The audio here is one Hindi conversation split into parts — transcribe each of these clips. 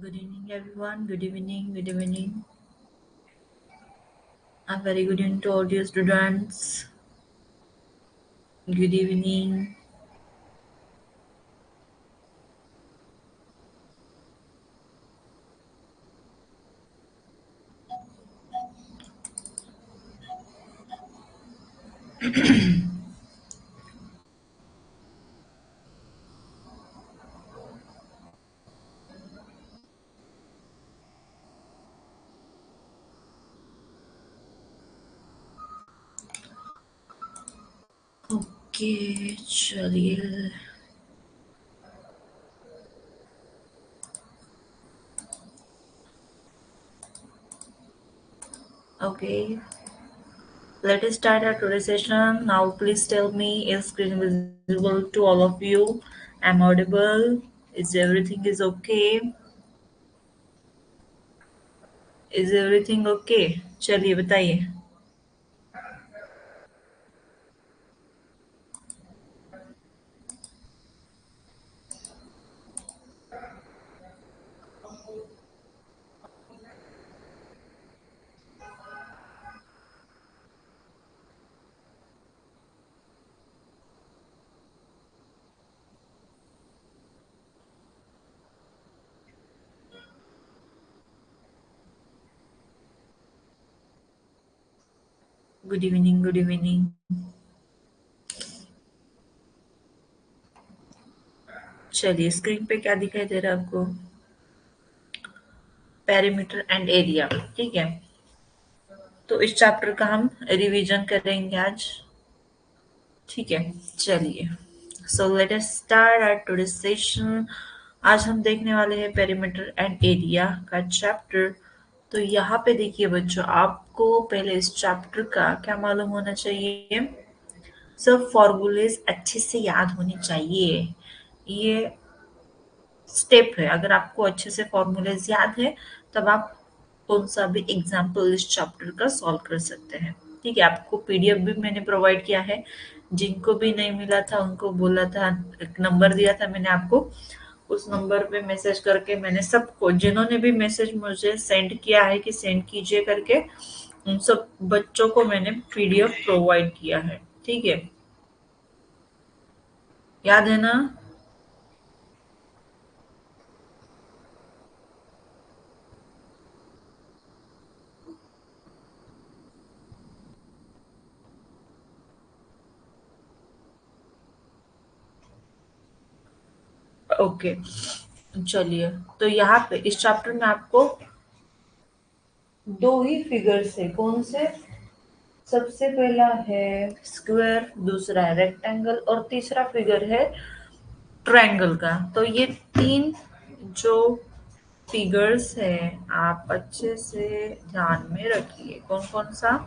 Good evening, everyone. Good evening. Good evening. A very good evening to all dear students. Good evening. Okay, चलिए. Okay, let us start our today's session. Now, please tell me, is screen visible to all of you? Am I audible? Is everything is okay? Is everything okay? चलिए बताइए. Good evening, good evening. चलिए, स्क्रीन पे क्या दिखाई दे रहा है आपको? पेरीमीटर एंड एरिया, ठीक है। तो इस चैप्टर का हम रिवीजन करेंगे आज, ठीक है। चलिए, so let us start our today session. आज हम देखने वाले हैं पेरीमीटर एंड एरिया का चैप्टर। तो यहाँ पे देखिए बच्चों, आपको पहले इस चैप्टर का क्या मालूम होना चाहिए? सब फॉर्मूलेज अच्छे से याद होने चाहिए। ये स्टेप है। अगर आपको अच्छे से फॉर्मूलेज याद है, तब आप कौन सा भी एग्जाम्पल इस चैप्टर का सॉल्व कर सकते हैं, ठीक है। आपको पीडीएफ भी मैंने प्रोवाइड किया है। जिनको भी नहीं मिला था उनको बोला था, एक नंबर दिया था मैंने आपको, उस नंबर पे मैसेज करके मैंने सबको, जिन्होंने भी मैसेज मुझे सेंड किया है कि सेंड कीजिए करके, उन सब बच्चों को मैंने पीडीएफ प्रोवाइड किया है, ठीक है। याद है ना? ओके, चलिए। तो यहाँ पे इस चैप्टर में आपको दो ही फिगर्स है। कौन से? सबसे पहला है स्क्वायर, दूसरा है रेक्टेंगल, और तीसरा फिगर है ट्रायंगल का। तो ये तीन जो फिगर्स है, आप अच्छे से ध्यान में रखिए। कौन कौन सा?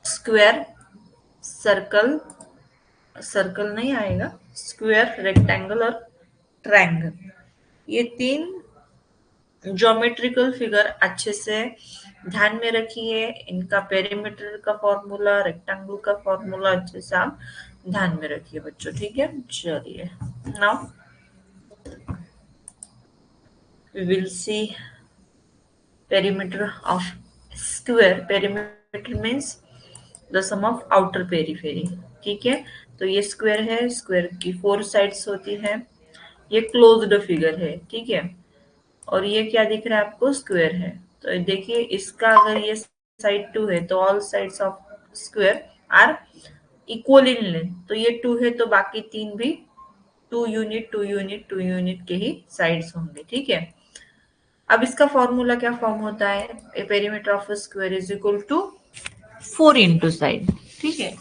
स्क्वायर, सर्कल, सर्कल नहीं आएगा, स्क्वायर, रेक्टेंगल और ट्रायंगल। ये तीन ज्योमेट्रिकल फिगर अच्छे से ध्यान में रखिए। इनका पेरीमीटर का फॉर्मूला, रेक्टेंगल का फॉर्मूला अच्छे से आप ध्यान में रखिए बच्चों, ठीक है। चलिए, now we will see perimeter of square. Perimeter means the sum of outer periphery, ठीक है। तो ये स्क्वायर है, स्क्वायर की फोर साइड्स होती है। ये क्लोज्ड फिगर है, ठीक है। और ये क्या दिख रहा है आपको? स्क्वायर है। तो देखिए, इसका अगर ये साइड टू है तो all sides of square are equal in length. तो ये टू है तो बाकी तीन भी two unit two unit two unit के ही साइड्स होंगे, ठीक है। अब इसका फॉर्मूला क्या फॉर्म होता है? A perimeter of square is equal to four into side, ठीक है।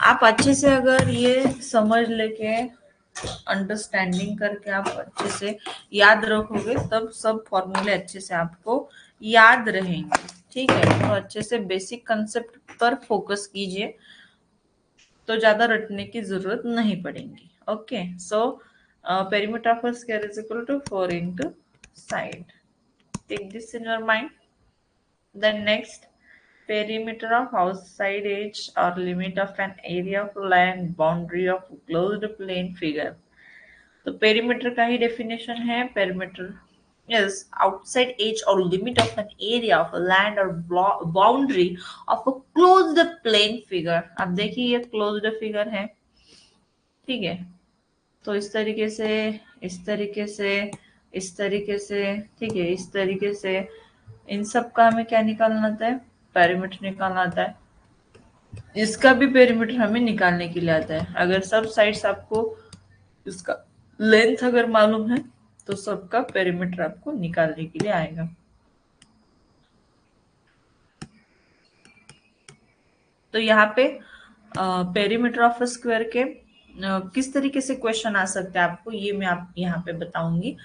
आप अच्छे से अगर ये समझ लेके, अंडरस्टैंडिंग करके आप अच्छे से याद रखोगे, तब सब फॉर्मूले अच्छे से आपको याद रहेंगे, ठीक है। तो अच्छे से बेसिक कंसेप्ट पर फोकस कीजिए, तो ज्यादा रटने की जरूरत नहीं पड़ेगी। Okay, so perimeter of square is equal to four into side. Take this in your mind. Then next, perimeter of outside edge or limit of an area of land boundary of closed plane figure. तो पेरीमीटर का ही डेफिनेशन है। Perimeter is outside edge or limit of an area of a land or boundary of a closed plane figure। अब देखिए, ये closed figure है, ठीक है। तो इस तरीके से, इस तरीके से, इस तरीके से, ठीक है, इस तरीके से, इन सब का हमें क्या निकालना आता है? पेरीमीटर निकालना आता है। इसका भी पेरीमीटर हमें निकालने के लिए आता है। अगर सब साइड्स आपको इसका लेंथ अगर मालूम है, तो सबका पेरीमीटर आपको निकालने के लिए आएगा। तो यहाँ पे पेरीमीटर ऑफ स्क्वायर के किस तरीके से क्वेश्चन आ सकते हैं आपको, ये मैं आप यहाँ पे बताऊंगी।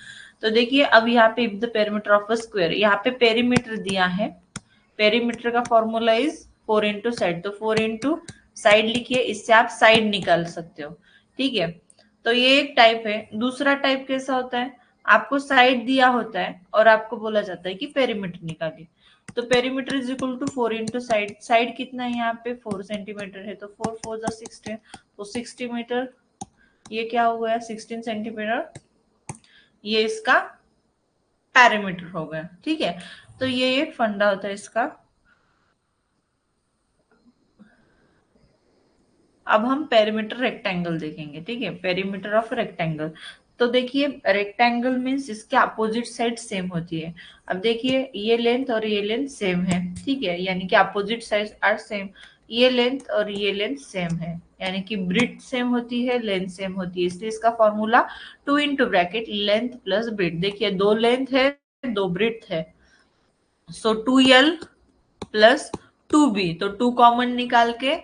तो देखिए, अब यहाँ पे द पेरीमीटर ऑफ स्क्वायर, यहाँ पे पेरीमीटर दिया है। पेरीमीटर का formula is four into side. तो फोर इंटू साइड लिखिए, इससे आप साइड निकाल सकते हो, ठीक है। तो ये एक टाइप है। दूसरा टाइप कैसा होता है? आपको साइड दिया होता है और आपको बोला जाता है कि पेरीमीटर निकालिए। तो perimeter is equal to four into side. Side कितना है यहाँ पे? 4 सेंटीमीटर है, तो फोर फोर जा 16, तो 60 मीटर। ये क्या हो गया? 16 सेंटीमीटर। ये इसका पैरामीटर हो गया, ठीक है। तो ये एक फंडा होता है इसका। अब हम पेरीमीटर रेक्टेंगल देखेंगे, ठीक है, पेरीमीटर ऑफ रेक्टेंगल। तो देखिए रेक्टेंगल मीन्स इसके अपोजिट साइड सेम होती है। अब देखिए ये लेंथ और ये लेंथ सेम है, ठीक है, यानी कि अपोजिट साइड आर सेम। ये लेंथ और ये लेंथ सेम है, यानी कि ब्रिथ सेम होती है, लेंथ सेम होती है, इसलिए इसका formula 2 into bracket length plus breadth. देखिए दो लेंथ है, दो ब्रिथ है, सो 2l प्लस 2b, तो 2 कॉमन निकाल के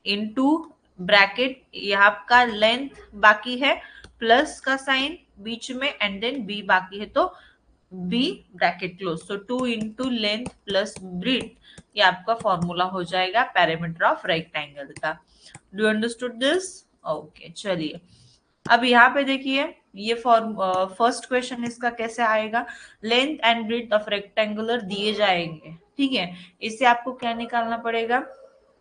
इनटू ब्रैकेट, यहाँ का लेंथ बाकी है, प्लस का साइन बीच में एंड देन बी बाकी है, तो बी ब्रैकेट क्लोज, सो 2 इंटू लेंथ प्लस ब्रीथ, ये आपका फॉर्मूला हो जाएगा पैरामीटर ऑफ रेक्टेंगल का। Do you understood this? Okay चलिए, अब यहाँ पे देखिए ये फॉर्म फर्स्ट क्वेश्चन इसका कैसे आएगा। Length and breadth of rectangular दिए जाएंगे, ठीक है, इससे आपको क्या निकालना पड़ेगा,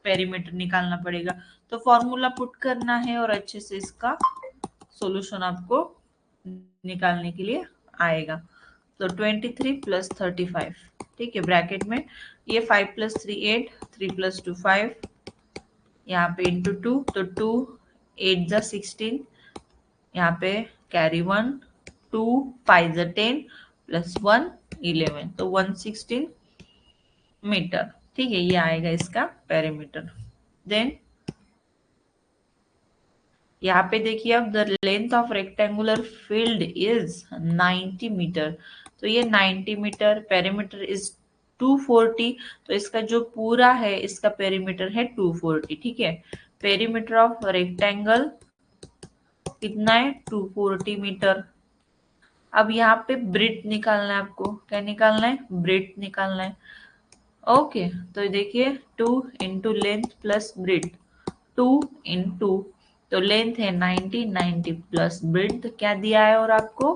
पेरीमीटर निकालना पड़ेगा। तो फॉर्मूला पुट करना है और अच्छे से इसका सॉल्यूशन आपको निकालने के लिए आएगा। तो 23 प्लस 35, ठीक है, ब्रैकेट में ये 5 प्लस 3 8, 3 प्लस 2 5, यहाँ पे इंटू 2, तो 2 8 जा 16, यहाँ पे कैरी 1, 2 5 जा 10 प्लस 1 11, तो 116 मीटर, ठीक है, ये आएगा इसका पेरीमीटर। देन यहाँ पे देखिए अब the length of rectangular field is 90 metre, तो ये 90 मीटर, पेरीमीटर इज 240, तो इसका जो पूरा है इसका पेरीमीटर है 240, ठीक है, पेरीमीटर ऑफ रेक्टेंगल कितना है 240 मीटर। अब यहाँ पे ब्रेड्थ निकालना है आपको, क्या निकालना है, ब्रेड्थ निकालना है। ओके तो देखिए 2 into length plus breadth, 2 into, तो लेंथ है 90, 90 प्लस ब्रेड्थ क्या दिया है, और आपको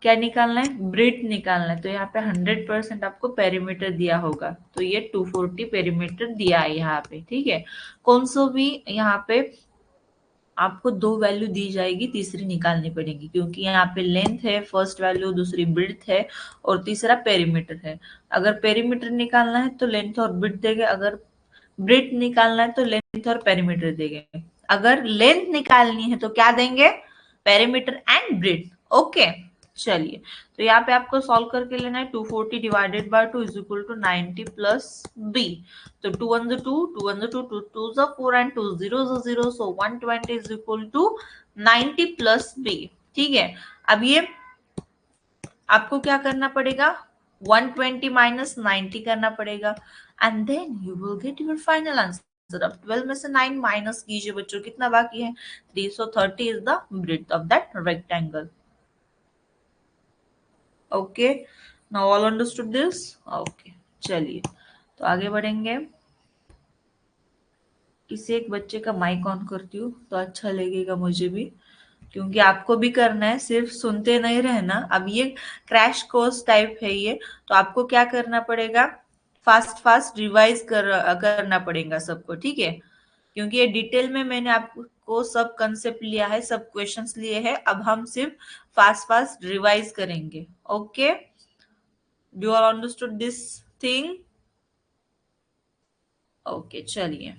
क्या निकालना है, ब्रेड्थ निकालना है, तो यहाँ पे 100% आपको पेरीमीटर दिया होगा, तो ये 240 पेरीमीटर दिया है यहाँ पे, ठीक है। कौन सा भी यहाँ पे आपको दो वैल्यू दी जाएगी, तीसरी निकालनी पड़ेगी, क्योंकि यहाँ पे लेंथ है फर्स्ट वैल्यू, दूसरी ब्रेड्थ है और तीसरा पेरीमीटर है। अगर पेरीमीटर निकालना है तो लेंथ और ब्रेड्थ देंगे, अगर ब्रेड्थ निकालना है तो लेंथ और पेरीमीटर देंगे। अगर लेंथ निकालनी है तो क्या देंगे, पेरीमीटर एंड ब्रेड्थ। ओके चलिए, तो यहाँ पे आपको सॉल्व करके लेना है, 240 divided by 2 is equal to 90 plus b, तो 2 1 2, 2 1 2, 2 2 4 and 2 0 0, so 120 is equal to 90 plus b, ठीक है। अब ये आपको क्या करना पड़ेगा, 120 माइनस 90 करना पड़ेगा, and then you will get your final answer. अब 12 में से 9 माइनस कीजिए बच्चों, कितना बाकी है 3, सो 30 is the breadth of that rectangle. Okay now all understood this. Okay चलिए तो आगे बढ़ेंगे। किसी एक बच्चे का माइक ऑन करती हूँ तो अच्छा लगेगा मुझे भी, क्योंकि आपको भी करना है, सिर्फ सुनते नहीं रहना। अब ये क्रैश कोर्स टाइप है ये, तो आपको क्या करना पड़ेगा, फास्ट फास्ट रिवाइज करना पड़ेगा सबको, ठीक है, क्योंकि ये डिटेल में मैंने आपको सब कंसेप्ट लिया है, सब क्वेश्चंस लिए हैं, अब हम सिर्फ फास्ट फास्ट रिवाइज करेंगे। Okay do all understood this thing? Okay चलिए,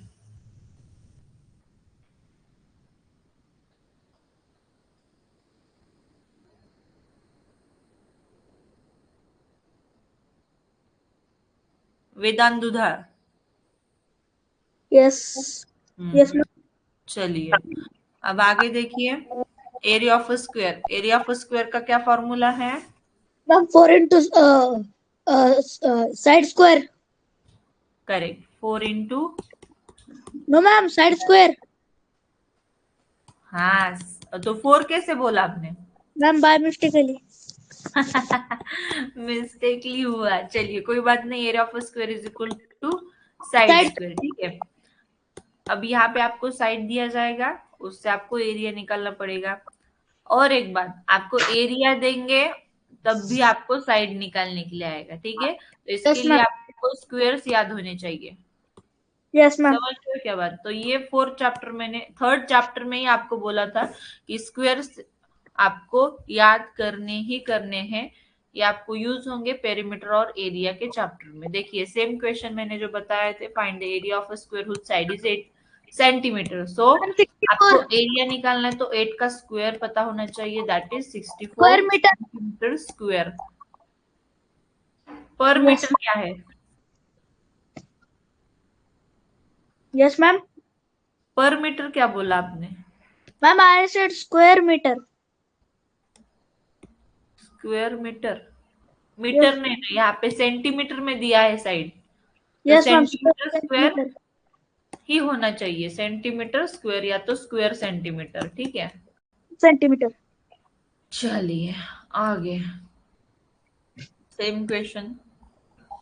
Vedant Dudhar. Yes yes ma'am. चलिए अब आगे देखिए, area of a square, area of a square का क्या फॉर्मूला है, ma'am 4 into side square. Correct, 4 into, no ma'am side square. हाँ, तो 4 कैसे बोला आपने? Ma'am bye mistakenly. मिस्टेकली हुआ, चलिए कोई बात नहीं, area of a square is equal to side side. Square, ठीक है। अब यहाँ पे आपको साइड दिया जाएगा, उससे आपको एरिया निकालना पड़ेगा। और एक बात, आपको एरिया देंगे तब भी आपको साइड निकालने के लिए आएगा, ठीक है, तो इसके यस लिए मैम। आपको स्क्वायर्स याद होने चाहिए। Yes ma'am. समझ रहे हो क्या बात? तो ये फोर्थ चैप्टर, मैंने थर्ड चैप्टर में ही आपको बोला था कि स्क्वायर्स आपको याद करने ही करने हैं, ये आपको यूज होंगे पेरीमीटर और एरिया के चैप्टर में। देखिए सेम क्वेश्चन मैंने जो बताए थे, find the area of a square whose side is 8, centimetre. So आपको एरिया निकालना है तो 8 का स्क्वायर पता होना चाहिए, that is 64 square metre. Centimetre square. पर यस मीटर क्या है? Yes ma'am. पर मीटर क्या बोला आपने? Ma'am I said square metre. Square metre, metre yes नहीं, यहाँ पे सेंटीमीटर में दिया है साइड, तो yes ma'am, centimetre square square centimetre. ही होना चाहिए, सेंटीमीटर स्क्वायर या तो स्क्वायर सेंटीमीटर, ठीक है। सेंटीमीटर। चलिए आगे, सेम क्वेश्चन।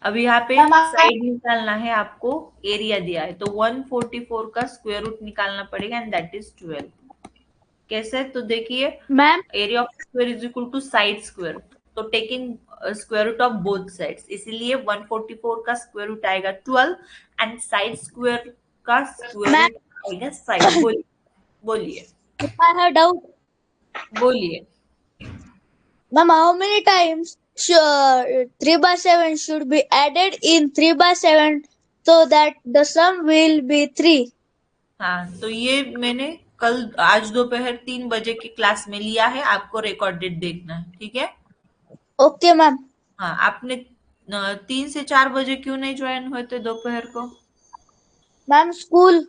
अब यहाँ पे मैम साइड निकालना है आपको, एरिया दिया है तो 144 का स्क्वायर रूट निकालना पड़ेगा एंड दैट इज 12। कैसे? तो देखिए, ma'am area of square is equal to side square, तो taking square root of both sides, इसीलिए 144 का स्क्वायर रूट आएगा 12 एंड साइड स्क्वायर का स्क्वायर मैम रूट आएगा साइड। बोलिए बोलिए आई हैव डाउट। बोलिए। Ma'am, how many times sure 3 by 7 should be added in 3 by 7 so that the sum will be 3? हाँ, तो ये मैंने कल आज दोपहर 3 बजे की क्लास में लिया है, आपको रिकॉर्डेड देखना है, ठीक है। Okay, ma'am. हाँ, आपने 3 से 4 बजे क्यों नहीं ज्वाइन हुए थे दोपहर को? Ma'am, school.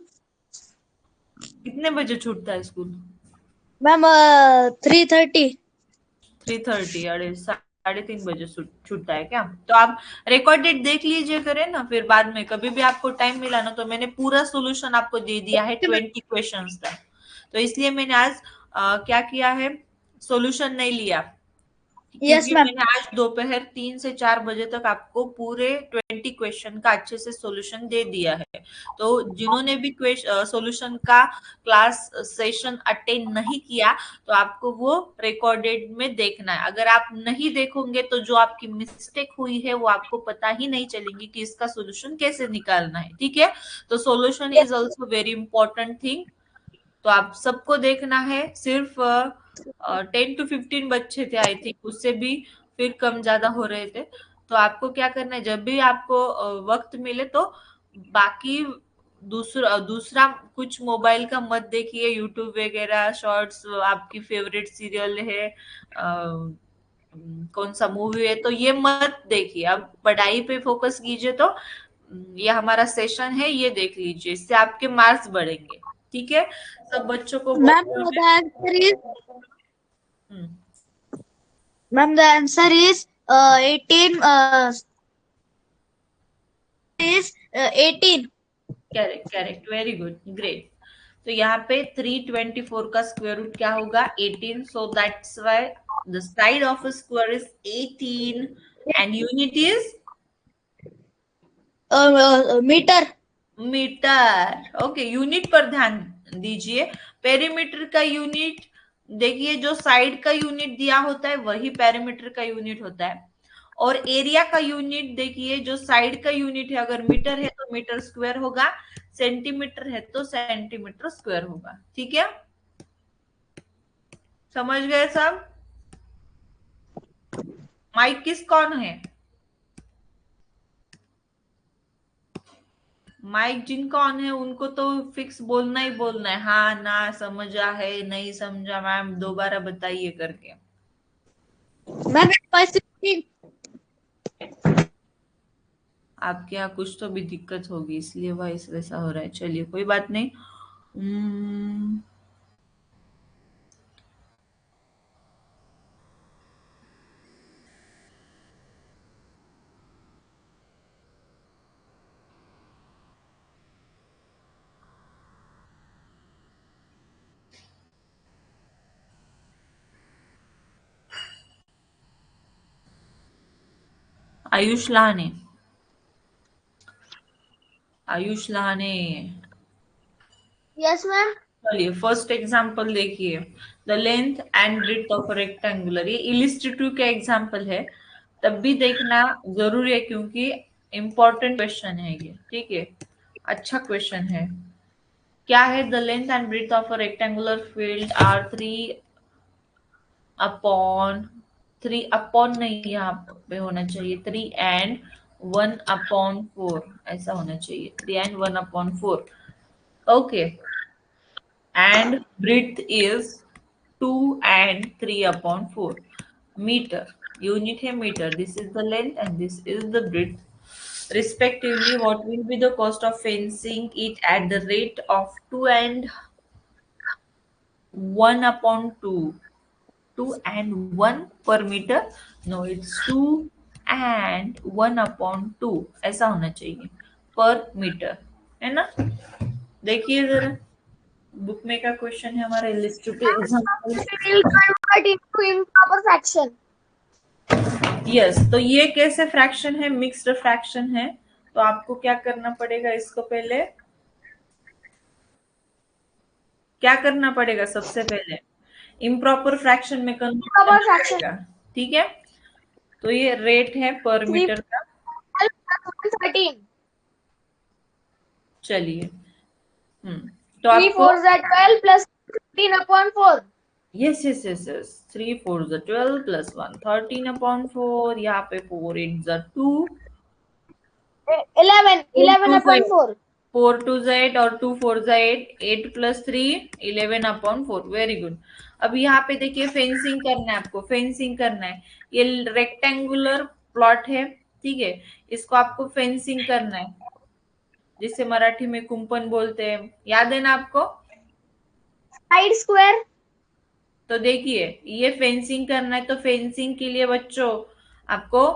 कितने बजे छूटता है स्कूल? Ma'am, 3:30. 3:30, अरे 3:30 बजे छूटता है क्या? तो आप रिकॉर्डेड देख लीजिए करें ना, फिर बाद में कभी भी आपको टाइम मिला ना, तो मैंने पूरा सोल्यूशन आपको दे दिया है 20 क्वेश्चंस का, तो इसलिए मैंने आज क्या किया है, सोल्यूशन नहीं लिया, Yes, क्योंकि ma'am. मैंने आज दोपहर 3 से 4 बजे तक आपको पूरे 20 क्वेश्चन का अच्छे से सॉल्यूशन दे दिया है। तो जिन्होंने भी सॉल्यूशन का क्लास सेशन अटेंड नहीं किया, तो आपको वो रिकॉर्डेड में देखना है। अगर आप नहीं देखोगे तो जो आपकी मिस्टेक हुई है वो आपको पता ही नहीं चलेगी कि इसका सॉल्यूशन कैसे निकालना है, ठीक है। तो solution Yes, is also very important thing, तो आप सबको देखना है। सिर्फ 10 to 15 बच्चे थे आई थिंक, उससे भी फिर कम ज्यादा हो रहे थे। तो आपको क्या करना है, जब भी आपको वक्त मिले तो बाकी दूसरा दूसरा कुछ मोबाइल का मत देखिए, यूट्यूब वगैरह शॉर्ट्स, आपकी फेवरेट सीरियल है, कौन सा मूवी है, तो ये मत देखिए, आप पढ़ाई पे फोकस कीजिए। तो ये हमारा सेशन है, ये देख लीजिए, इससे आपके मार्क्स बढ़ेंगे, ठीक है। सब बच्चों को बोल ma'am. रहा हूँ The मैं। answer is hmm, ma'am. The answer is 18. Is 18. Correct correct, very good, great. तो यहाँ पे 324 का स्क्वायर रूट क्या होगा? 18, so that's why the side of a square is 18 and unit is Meter. Metre. Okay, unit पर ध्यान दीजिए। पेरीमीटर का यूनिट, देखिए जो साइड का यूनिट दिया होता है वही पेरीमीटर का यूनिट होता है, और एरिया का यूनिट देखिए, जो साइड का यूनिट है अगर मीटर है तो मीटर स्क्वायर होगा, सेंटीमीटर है तो सेंटीमीटर स्क्वायर होगा, ठीक है। समझ गए सब? माइक किस कौन है? माइक जिनका ऑन है उनको तो फिक्स बोलना ही बोलना है, हाँ ना, समझा है, नहीं समझा मैम दोबारा बताइए करके। Ma'am, it's by 16. आपके यहाँ कुछ तो भी दिक्कत होगी इसलिए वॉइस वैसा हो रहा है, चलिए कोई बात नहीं। आयुष लहाने, आयुष लहाने, Yes, ma'am. चलिए फर्स्ट एग्जांपल देखिए। The length and breadth of rectangular, ये इलिस्ट्रेटिव का एग्जांपल है, तब भी देखना जरूरी है क्योंकि इंपॉर्टेंट क्वेश्चन है ये, ठीक है, अच्छा क्वेश्चन है। क्या है? The length and breadth of a rectangular field are 3 upon नहीं, यहाँ पे होना चाहिए 3 and 1/4, ऐसा होना चाहिए, 3 and 1/4। Okay. And breadth is 2 and 3 upon 4 meter. Unit है meter. This is the length and this is the breadth. Respectively, what will be the cost of fencing it at the rate of 2 and 1 upon 2? 2 and 1 per meter? No, it's 2 and 1 upon 2. ऐसा होना चाहिए पर मीटर, है ना? देखिए जरा, बुक में का क्वेश्चन है हमारा illustrative example. We will convert into improper fraction. Yes, तो ये कैसे फ्रैक्शन है? मिक्स्ड फ्रैक्शन है। तो आपको क्या करना पड़ेगा? इसको पहले क्या करना पड़ेगा? सबसे पहले इम्प्रॉपर फ्रैक्शन में कन्वर्ट Improper करना fraction. पड़ेगा। ठीक है, तो ये रेट है पर 3 मीटर का। 13. चलिए, तो 3 आपको 4 are 12 plus 13 upon 4. Yes yes yes yes, 3 4 12 plus 1 13 upon 4। यहाँ पे 4 8 2, 11 4 11 2 upon 4. 4 2 8 और 2 4 8, 8 प्लस 3 11 अपॉन 4। Very good. अब यहाँ पे देखिए, फेंसिंग करना है आपको, फेंसिंग करना है। ये रेक्टेंगुलर प्लॉट है, ठीक है, इसको आपको फेंसिंग करना है, जिसे मराठी में कुंपन बोलते हैं। याद है ना आपको? Side square. तो देखिए, ये फेंसिंग करना है, तो फेंसिंग के लिए बच्चों आपको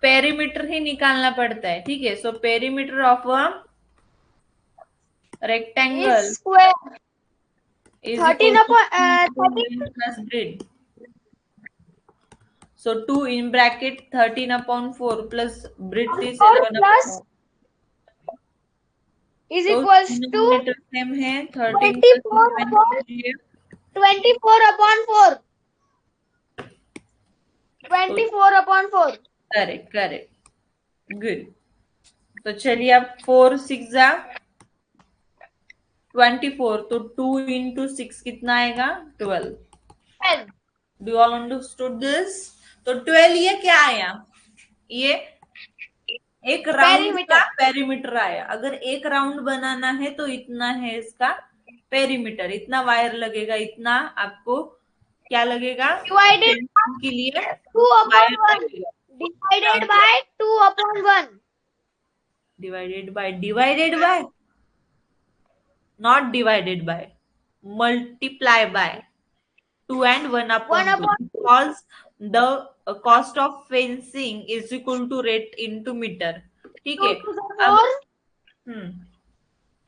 पेरीमीटर ही निकालना पड़ता है। ठीक है, so perimeter of a Is rectangle square. is 13 equal to upon 2 into 13. length plus breadth. So 2 in bracket 13 upon 4 plus breadth is 4 11 upon plus 4. is तो equals to डिनोमिनेटर सेम है, 13 प्लस 24 11 upon कीजिए। 24 upon 4. तो 24 upon 4. Correct correct, good. तो चलिए, अब 4 6 जा 24, तो 2 इंटू 6 कितना आएगा? 12। 10. Do you all understood this? तो 12 ये क्या आया? ये एक राउंड का Perimeter. पेरीमीटर आया। अगर एक राउंड बनाना है तो इतना है इसका पेरीमीटर, इतना वायर लगेगा, इतना आपको क्या लगेगा? Divided फेंसिंग के लिए 2 upon वायर 1. लगेगा। Divided by 2 upon 1. Divided by, not divided by, multiply by 2 and 1 1 upon 2, upon 2. because the cost of fencing is equal to rate into meter। ठीक 2 है, to the अब 4. हम्म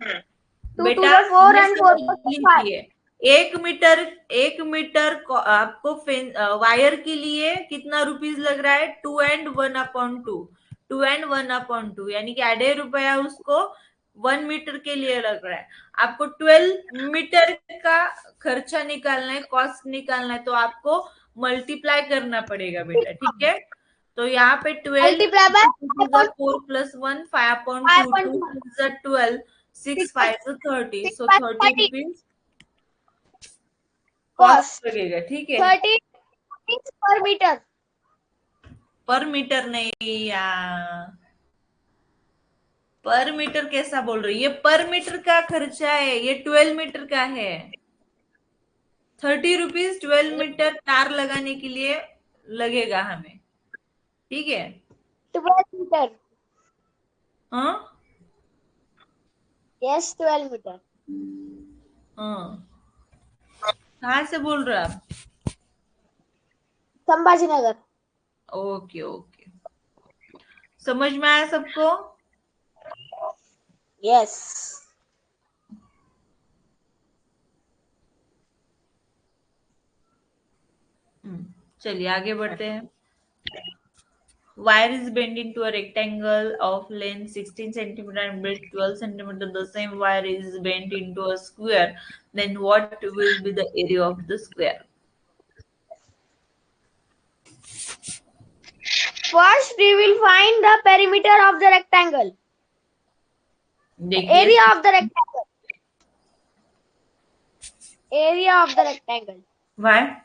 2 to बेटा the 4 ये and 4 समझ to the 5. लीजिए, आपको वायर के लिए कितना रुपीज लग रहा है? 2 and 1 upon 2, 2 and 1 upon 2, यानी कि 2.5 रुपया उसको 1 मीटर के लिए लग रहा है। आपको 12 मीटर का खर्चा निकालना है, कॉस्ट निकालना है, तो आपको मल्टीप्लाई करना पड़ेगा बेटा। ठीक है, तो यहाँ पे 12 Multiply by 4 plus 1 5 upon 2, 2 5.2. 6 12, 6 5 30, 6 so by 30 30. Rupees Cost. Cost लगेगा। ठीक है, 30 per meter. पर मीटर नहीं यार, पर मीटर कैसा बोल रही है? ये पर मीटर का खर्चा है, ये 12 मीटर का है। 30 रुपीज 12 मीटर तार लगाने के लिए लगेगा हमें। ठीक है, 12 meter. हाँ Yes, 12 meter. हाँ, कहाँ से बोल रहे हो आप? संभाजीनगर. ओके ओके, समझ में आया सबको? Yes. चलिए आगे बढ़ते हैं। Wire is bent into a rectangle of length 16 centimeter and breadth 12 centimeter. The same wire is bent into a square. Then what will be the area of the square? First, we will find the perimeter of the rectangle. देखिए, Area of the rectangle. Area of the rectangle. why?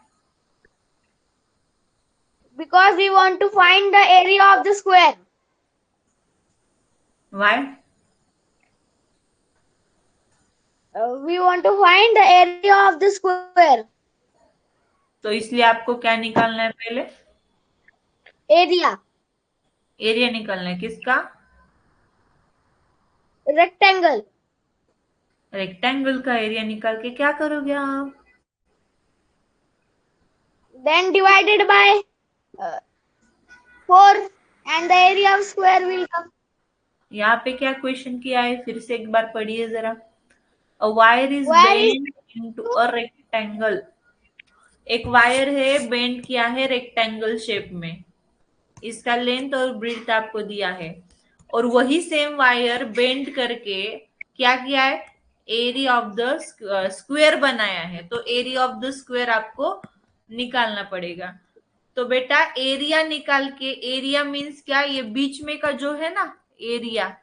Because we want to find the area of the square. Why? We want to find the area of the square. तो इसलिए आपको क्या निकालना है पहले? Area. एरिया निकालना है किसका? Rectangle. रेक्टेंगल का एरिया निकाल के क्या करोगे आप? Then divided by 4 and the area of square will come. यहाँ पे क्या क्वेश्चन किया है, फिर से एक बार पढ़िए जरा. A wire is Where is bend into a rectangle. एक वायर है, बेंड किया है रेक्टेंगल शेप में. इसका लेंथ और ब्रीथ आपको दिया है, और वही सेम वायर बेंड करके क्या किया है, एरिया ऑफ द स्क्वायर बनाया है. तो एरिया ऑफ द स्क्वायर आपको निकालना पड़ेगा. तो बेटा एरिया निकाल के, एरिया मीन्स क्या, ये बीच में का जो है ना एरिया,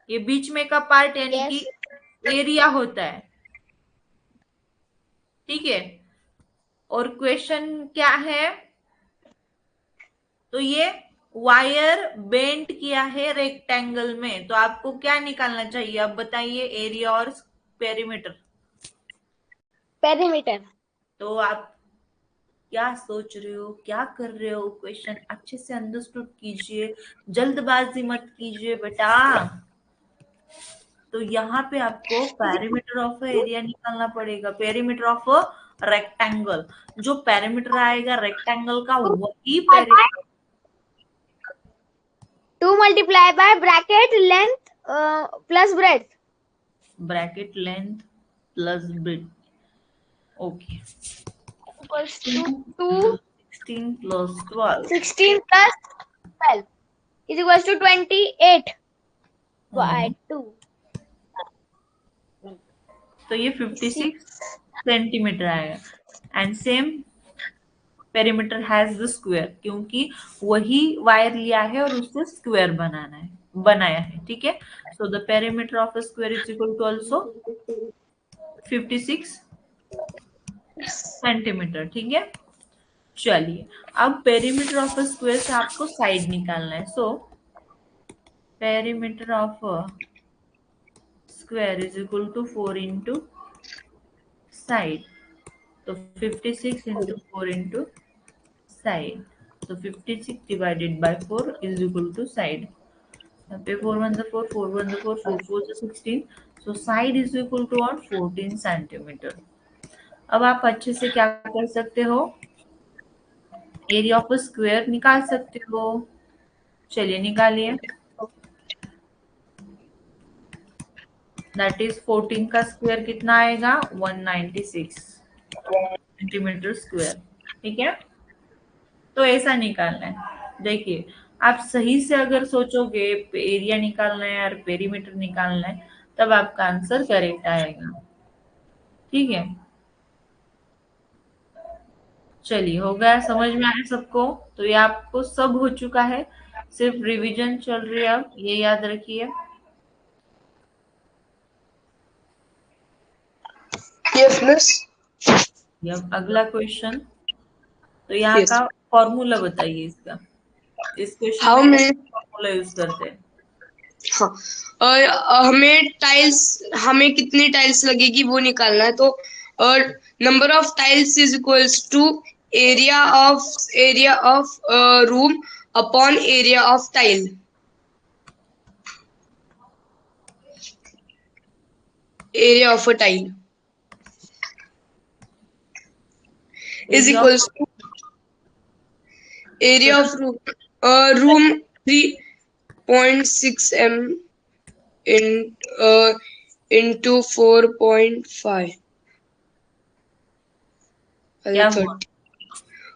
ये बीच में का पार्ट यानी yes. कि एरिया होता है. ठीक है. और क्वेश्चन क्या है, तो ये वायर बेंड किया है रेक्टेंगल में, तो आपको क्या निकालना चाहिए, अब बताइए, एरिया और पेरीमीटर. Perimeter. तो आप क्या सोच रहे हो, क्या कर रहे हो, क्वेश्चन अच्छे से अंडरस्टूड कीजिए, जल्दबाजी मत कीजिए बेटा. तो यहाँ पे आपको पेरीमीटर ऑफ एरिया निकालना पड़ेगा, पेरीमीटर ऑफ रेक्टेंगल. जो पेरीमीटर आएगा रेक्टेंगल का वही perimeter. 2 multiply by bracket length plus breadth. Bracket length plus breadth. Okay. Equals to 16 plus 12. 16 plus 12 is equals to 28 by 2. तो ये 56 सेंटीमीटर आएगा. And same perimeter has the square, क्योंकि वही वायर लिया है और उससे स्क्वायर बनाया है. ठीक है. So the perimeter of a square is equal to also 56 centimetre. ठीक है. चलिए, अब पेरीमीटर ऑफ अ स्क्वायर से आपको साइड निकालना है. So perimeter of a square is equal to 4 into side. तो 56 इंटू 4 इंटू साइड. तो 56 divided by 4 is equal to side. यहाँ पे 4 1 4, 4 1 4, 4 4 16. So side is equal to 14 centimetre. अब आप अच्छे से क्या कर सकते हो, एरिया ऑफ अ स्क्वायर निकाल सकते हो. चलिए निकालिए. दैट इज 14 का स्क्वायर कितना आएगा, 196 सेंटीमीटर स्क्वायर. ठीक है. तो ऐसा निकालना है. देखिए, आप सही से अगर सोचोगे एरिया निकालना है और पेरीमीटर निकालना है, तब आपका आंसर करेक्ट आएगा. ठीक है. चलिए, हो गया, समझ में आया सबको. तो ये आपको सब हो चुका है, सिर्फ रिवीजन चल रही है. अब ये याद रखिए. Yes, miss. अब अगला क्वेश्चन. तो यहाँ Yes. का फॉर्मूला बताइए इसका. इस क्वेश्चन How में many? फॉर्मूला यूज करते हैं. हाँ. हमें कितनी टाइल्स लगेगी वो निकालना है. तो number of tiles is equals to area of room upon area of tile. Area of a tile is equals to area of room 3.6 m into 4.5. क्या हुआ?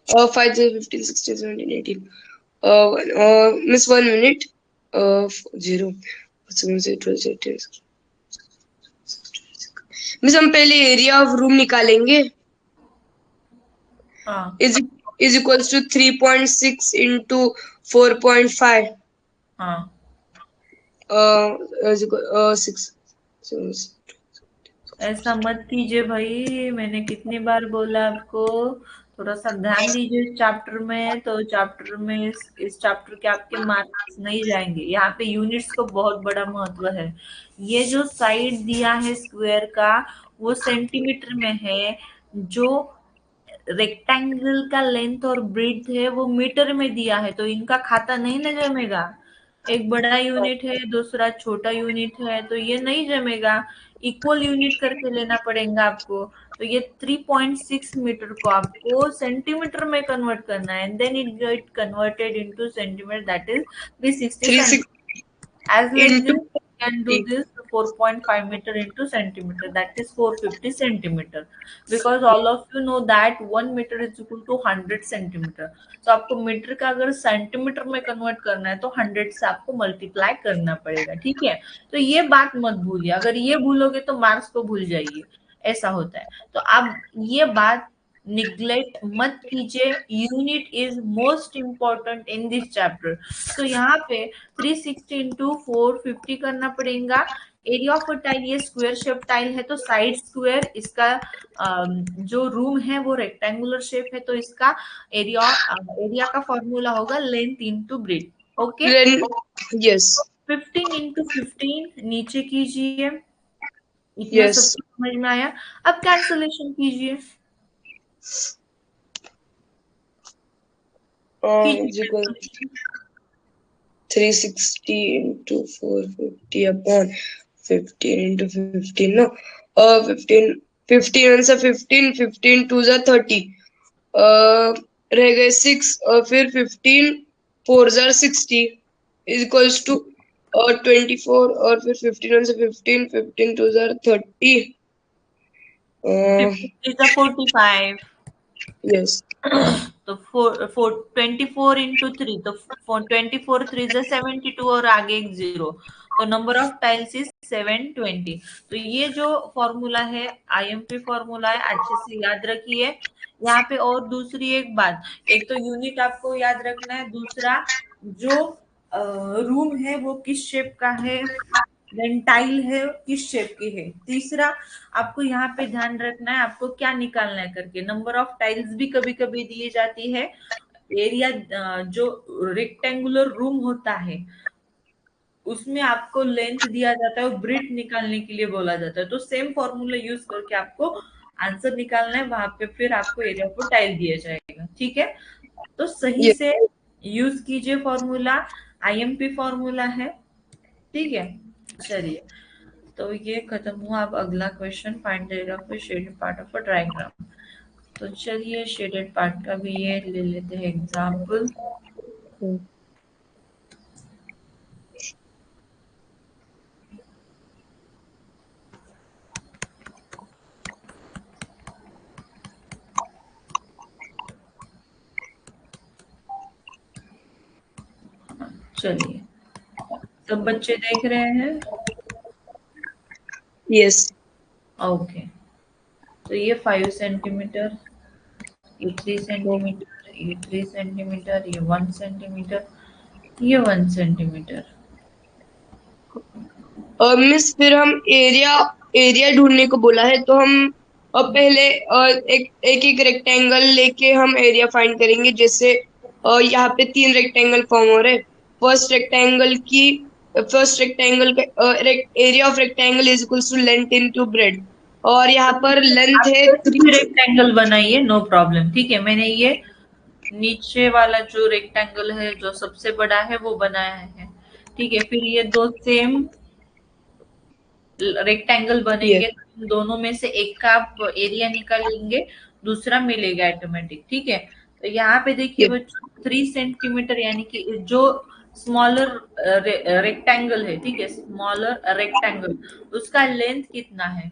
5, 15, 16, 17, 18. Miss 1 minute. 0. मिस हम पहले एरिया ऑफ रूम निकालेंगे. हाँ. is equals to 3.6 into 4.5. हाँ. 6. ऐसा मत कीजिए भाई, मैंने कितनी बार बोला आपको, थोड़ा सा ध्यान दीजिए इस चैप्टर में। तो चैप्टर में इस चैप्टर के आपके मार्क्स नहीं जाएंगे। यहाँ पे यूनिट्स को बहुत बड़ा महत्व है। ये जो साइड दिया है स्क्वायर का वो सेंटीमीटर में है, जो रेक्टेंगल का लेंथ और ब्रेड्थ है वो मीटर में दिया है, तो इनका खाता नहीं ना जमेगा। एक बड़ा यूनिट है, दूसरा छोटा यूनिट है, तो ये नहीं जमेगा। इक्वल यूनिट करके लेना पड़ेगा आपको। तो ये 3.6 मीटर को आपको सेंटीमीटर में कन्वर्ट करना है, and then it get converted into centimetre, that is 360 360 centimetre. As like into this, we can do this 4.5 meter into centimeter, that is 450 centimeter. Because all of you know that 1 meter is equal to 100 centimeter. तो आपको मीटर का अगर सेंटीमीटर में कन्वर्ट करना है तो 100 से आपको मल्टीप्लाई करना पड़ेगा, ठीक है। तो ये बात मत भूलिए, अगर ये भूलोगे तो मार्क्स को भूल जाइए, ऐसा होता है। तो आप ये बात निग्लेक्ट मत कीजिए, unit is most important in this chapter. तो यहाँ पे 360 इंटू 450 करना पड़ेगा। एरिया ऑफ अ टाइल, ये स्क्वायर शेप टाइल है तो साइड स्क्वायर, इसका जो रूम है वो रेक्टेंगुलर शेप है, तो इसका एरिया का फॉर्मूला होगा length into breadth. Okay, then yes 15 into 15 नीचे कीजिए। इतना सब yes कुछ समझ में आया। अब कैंसलेशन कीजिए। is equal to 360 into 450 upon 15 into 15 no 15 answer 15 2 जा 30 रह गए 6 और फिर 15 4 जा 60 is equals to 24 और फिर 15 आंसर 15 2 जा 30 is a 45। yes तो 24 इंटू 3, तो 24 3 से 72 और आगे एक जीरो, तो नंबर ऑफ टाइल्स इज 720। तो ये जो फॉर्मूला है आईएमपी फॉर्मूला है, अच्छे से याद रखिए। यहाँ पे और दूसरी एक बात, एक तो यूनिट आपको याद रखना है, दूसरा जो रूम है वो किस शेप का है, देन टाइल है किस शेप की है, तीसरा आपको यहाँ पे ध्यान रखना है आपको क्या निकालना है करके। नंबर ऑफ टाइल्स भी कभी कभी दिए जाती है। एरिया जो रेक्टेंगुलर रूम होता है उसमें आपको लेंथ दिया जाता है और ब्रेथ निकालने के लिए बोला जाता है, तो सेम फॉर्मूला यूज करके आपको आंसर निकालना है, वहां पे फिर आपको एरिया को टाइल दिया जाएगा, ठीक है। तो सही yes से यूज कीजिए फॉर्मूला, आईएमपी फॉर्मूला है, ठीक है। चलिए, तो ये खत्म हुआ। अब अगला question, find the area of a shaded part of a diagram. तो चलिए शेडेड पार्ट का भी ये ले लेते हैं एग्जांपल। चलिए, सब बच्चे देख रहे हैं? yes ओके, तो ये 5 सेंटीमीटर, ये 3 सेंटीमीटर, ये 3 सेंटीमीटर, ये 1 सेंटीमीटर, ये 1 सेंटीमीटर। मिस फिर हम एरिया एरिया ढूंढने को बोला है तो हम अब पहले एक रेक्टेंगल लेके हम एरिया फाइंड करेंगे। जैसे यहाँ पे 3 रेक्टेंगल फॉर्म हो रहे। फर्स्ट रेक्टेंगल का area of rectangle is equal to length into breadth, और यहाँ पर लेंथ है आप 3 रेक्टेंगल बनाइए, नो प्रॉब्लम, ठीक है। मैंने ये नीचे वाला जो रेक्टेंगल है जो सबसे बड़ा है वो बनाया है, ठीक है। फिर ये दो सेम रेक्टेंगल बनेंगे, तो दोनों में से एक का आप एरिया निकालेंगे, दूसरा मिलेगा ऑटोमेटिक, ठीक है। तो यहाँ पे देखिए बच्चों 3 सेंटीमीटर, यानी कि जो स्मॉलर रेक्टेंगल है, ठीक है, स्मॉलर रेक्टेंगल, उसका लेंथ कितना है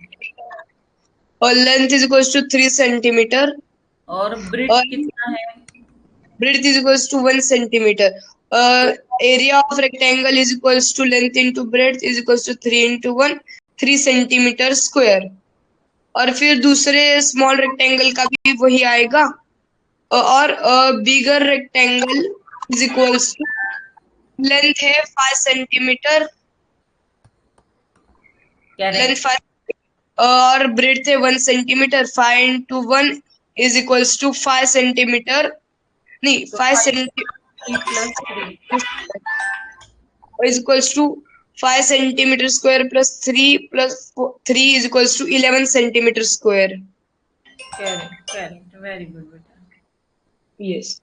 और length is equal to 3 centimetre और ब्रेड्थ कितना है? breadth is equals to 1 centimeter. Area of rectangle is equals to length into breadth is equals to 3 into 1 3 centimeter square. और फिर दूसरे स्मॉल रेक्टेंगल का भी वही आएगा, और bigger rectangle is equals to length है 5 सेंटीमीटर, लेंथ 5 और ब्रेड्थ है 1 सेंटीमीटर, 5 into 1 is equals to 5 centimeter. नहीं, तो 5 5 centimeter plus 3 is equals to 5 centimeter square plus 3 plus 3 is equals to 11 centimeter square. Correct very good बेटा. Yes.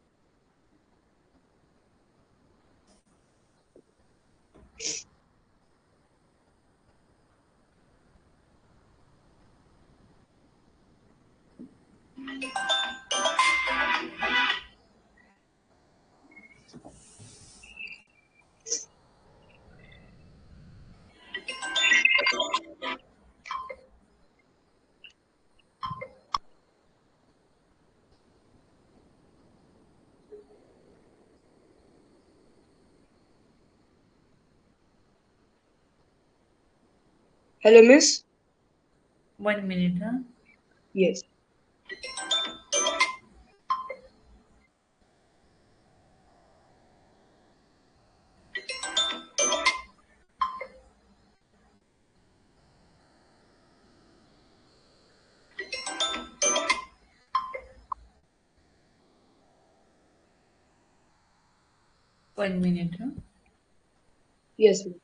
Hello, miss? 1 minute, huh? Yes. One minute, huh? Yes, ma'am.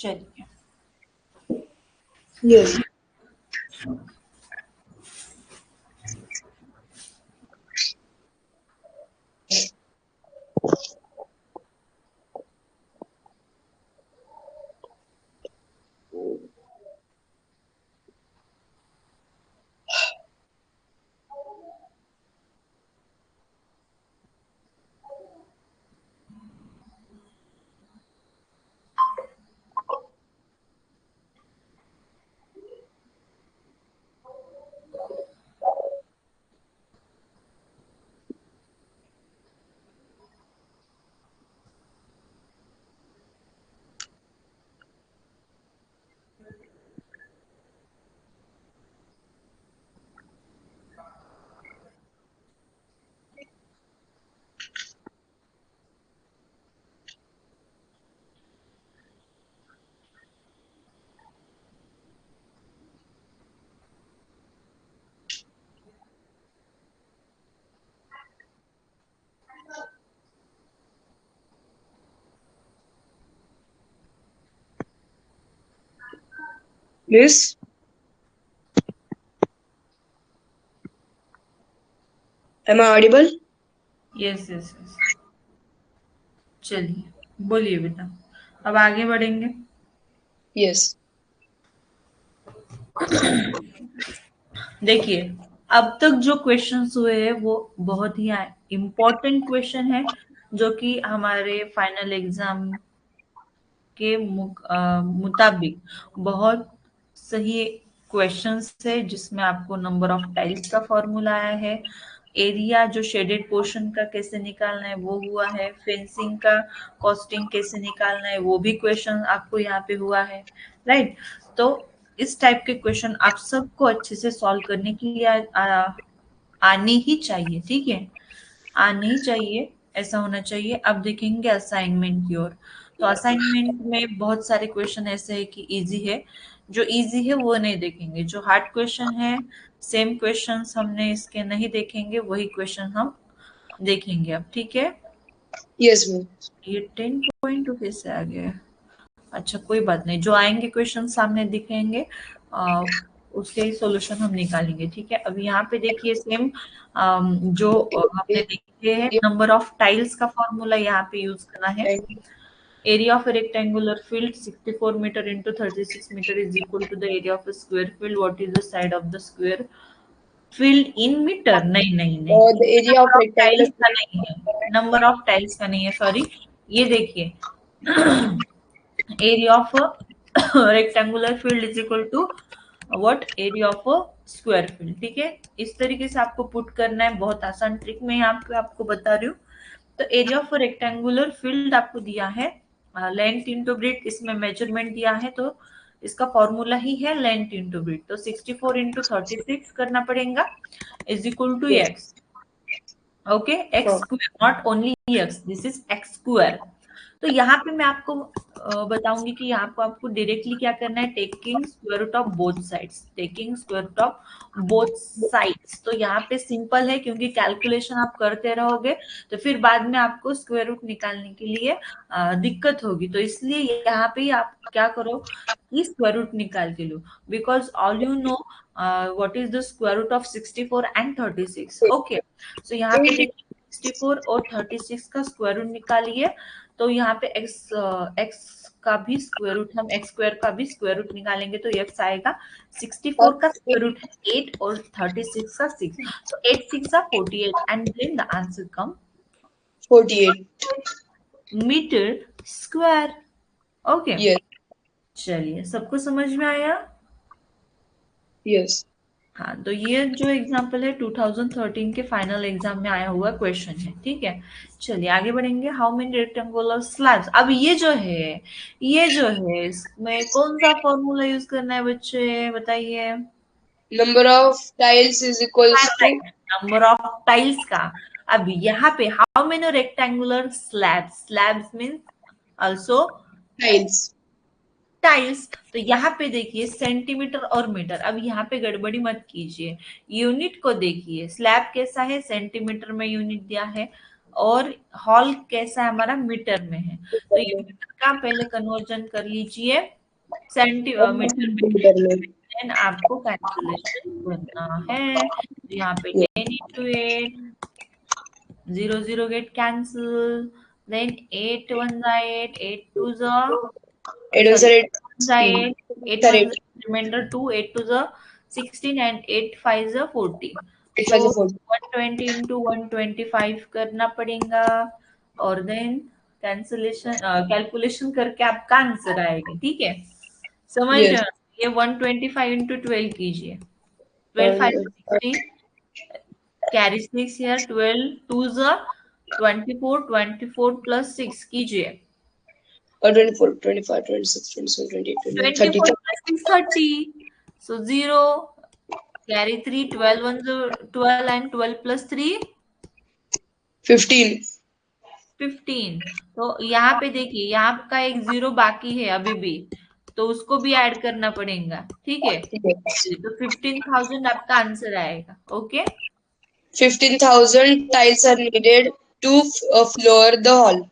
चलिए. Yes. Miss? Am I audible? Yes yes yes. चलिए बोलिए बेटा. अब आगे बढ़ेंगे. Yes. देखिए, अब तक जो क्वेश्चंस हुए हैं वो बहुत ही इम्पोर्टेंट क्वेश्चन है, जो कि हमारे फाइनल एग्जाम के मुताबिक बहुत सही क्वेश्चंस है, जिसमें आपको नंबर ऑफ टाइल्स का फॉर्मूला आया है, एरिया जो शेडेड पोर्शन का कैसे निकालना है वो हुआ है, फेंसिंग का कॉस्टिंग कैसे निकालना है वो भी क्वेश्चन आपको यहाँ पे हुआ है. राइट. तो इस टाइप के क्वेश्चन आप सबको अच्छे से सॉल्व करने के लिए आनी ही चाहिए. ठीक है, आनी ही चाहिए, ऐसा होना चाहिए. अब देखेंगे असाइनमेंट की ओर. तो असाइनमेंट में बहुत सारे क्वेश्चन ऐसे है कि इजी है. जो इजी है वो नहीं देखेंगे, जो हार्ड क्वेश्चन है सेम क्वेश्चंस हमने इसके नहीं देखेंगे, वही क्वेश्चन हम देखेंगे अब. ठीक है. Yes, ma'am. ये 10.2 कैसे आ गया है? अच्छा कोई बात नहीं, जो आएंगे क्वेश्चन सामने दिखेंगे उसके ही सॉल्यूशन हम निकालेंगे. ठीक है. अब यहाँ पे देखिए सेम जो हमने देखे हैं, नंबर ऑफ टाइल्स का फॉर्मूला यहाँ पे यूज करना है. Area of a rectangular field 64 meter into 36 meter is equal to the area of a square field. What is the side of the square field in meter? नहीं नहीं नहीं, Or the area of number of rectangular. Tiles का नहीं है, नंबर ऑफ टाइल्स का नहीं है, सॉरी. ये देखिए area of rectangular field is equal to what, area of square field. ठीक है, इस तरीके से आपको पुट करना है, बहुत आसान ट्रिक मैं यहाँ पे आपको बता रही हूँ। तो एरिया ऑफ रेक्टेंगुलर फील्ड आपको दिया है लेंथ इंटू ब्रेथ, इसमें मेजरमेंट दिया है, तो इसका फॉर्मूला ही है लेंथ इंटू ब्रेथ। तो 64 इंटू 36 करना पड़ेगा is equal to Yes. X. Okay, x square, not only x, this is x square. तो यहाँ पे मैं आपको बताऊंगी कि यहाँ पे आपको डायरेक्टली क्या करना है, taking square root of both sides, taking square root of both sides. तो यहाँ पे सिंपल है, क्योंकि कैलकुलेशन आप करते रहोगे तो फिर बाद में आपको स्क्वायर रूट निकालने के लिए दिक्कत होगी। तो इसलिए यहाँ पे ही आप क्या करो कि स्क्वायर रूट निकाल के लो, because all you know what is the square root of 64 and 36। Okay, so यहाँ पे देखिए 64 और 36 का स्क्वायर रूट निकालिए, तो यहाँ पे एक्स का भी स्क्वायर रूट, हम एक्स स्क्वायर का भी स्क्वायर रूट निकालेंगे तो एक्स आएगा। 64 का स्क्वायर रूट है 8 और 36 का 6, तो 8 6 are 48 and then the answer come 48. Metre square. Okay, Yes. चलिए, सबको समझ में आया? Yes. हाँ, तो ये जो एग्जाम्पल है 2013 के फाइनल एग्जाम में आया हुआ क्वेश्चन है। ठीक है, चलिए आगे बढ़ेंगे। हाउ मेनी रेक्टेंगुलर स्लैब्स, अब ये जो है इसमें कौन सा फॉर्मूला यूज करना है बच्चे, बताइए। Number of tiles is equals to number of tiles का। अब यहाँ पे how many rectangular slabs, slabs means also tiles. Tiles. तो यहाँ पे देखिए सेंटीमीटर और मीटर, अब यहाँ पे गड़बड़ी मत कीजिए, यूनिट को देखिए, स्लैब कैसा है सेंटीमीटर में यूनिट दिया है, और हॉल कैसा है हमारा मीटर में है। तो यूनिट का पहले कन्वर्जन कर लीजिए सेंटीमीटर में, Centimeter में. देन आपको कैलकुलेशन करना है। तो यहाँ पे 10 into 8, 0 0 get cancel, then 8 1 8, 8 2 It was sorry, a 8 8 1 correct. remainder 2, 8 to the 16 and 8 5 the 40। It तो was a 40. 120 into 125 करना पड़ेगा, और देन कैंसलेशन कैलकुलेशन करके आपका आंसर आएगा। ठीक है, समझ रहे Yes. हो? ये 125 into 12 कीजिए, 12 5 60, कैरी 6 here, 12 2 the 24, 24 plus 6 कीजिए, 24, 25, 26, 27, 28, 29, 30. 24 plus 6 30, so 0, carry 3, 12 1 12 and 12 plus 3 15. 15। तो यहाँ पे देखिए, यहाँ का एक 0 बाकी है अभी भी, तो उसको भी ऐड करना पड़ेगा। ठीक है, Yes. तो 15,000 आपका आंसर आएगा। Okay, 15,000 tiles are needed to floor the hall.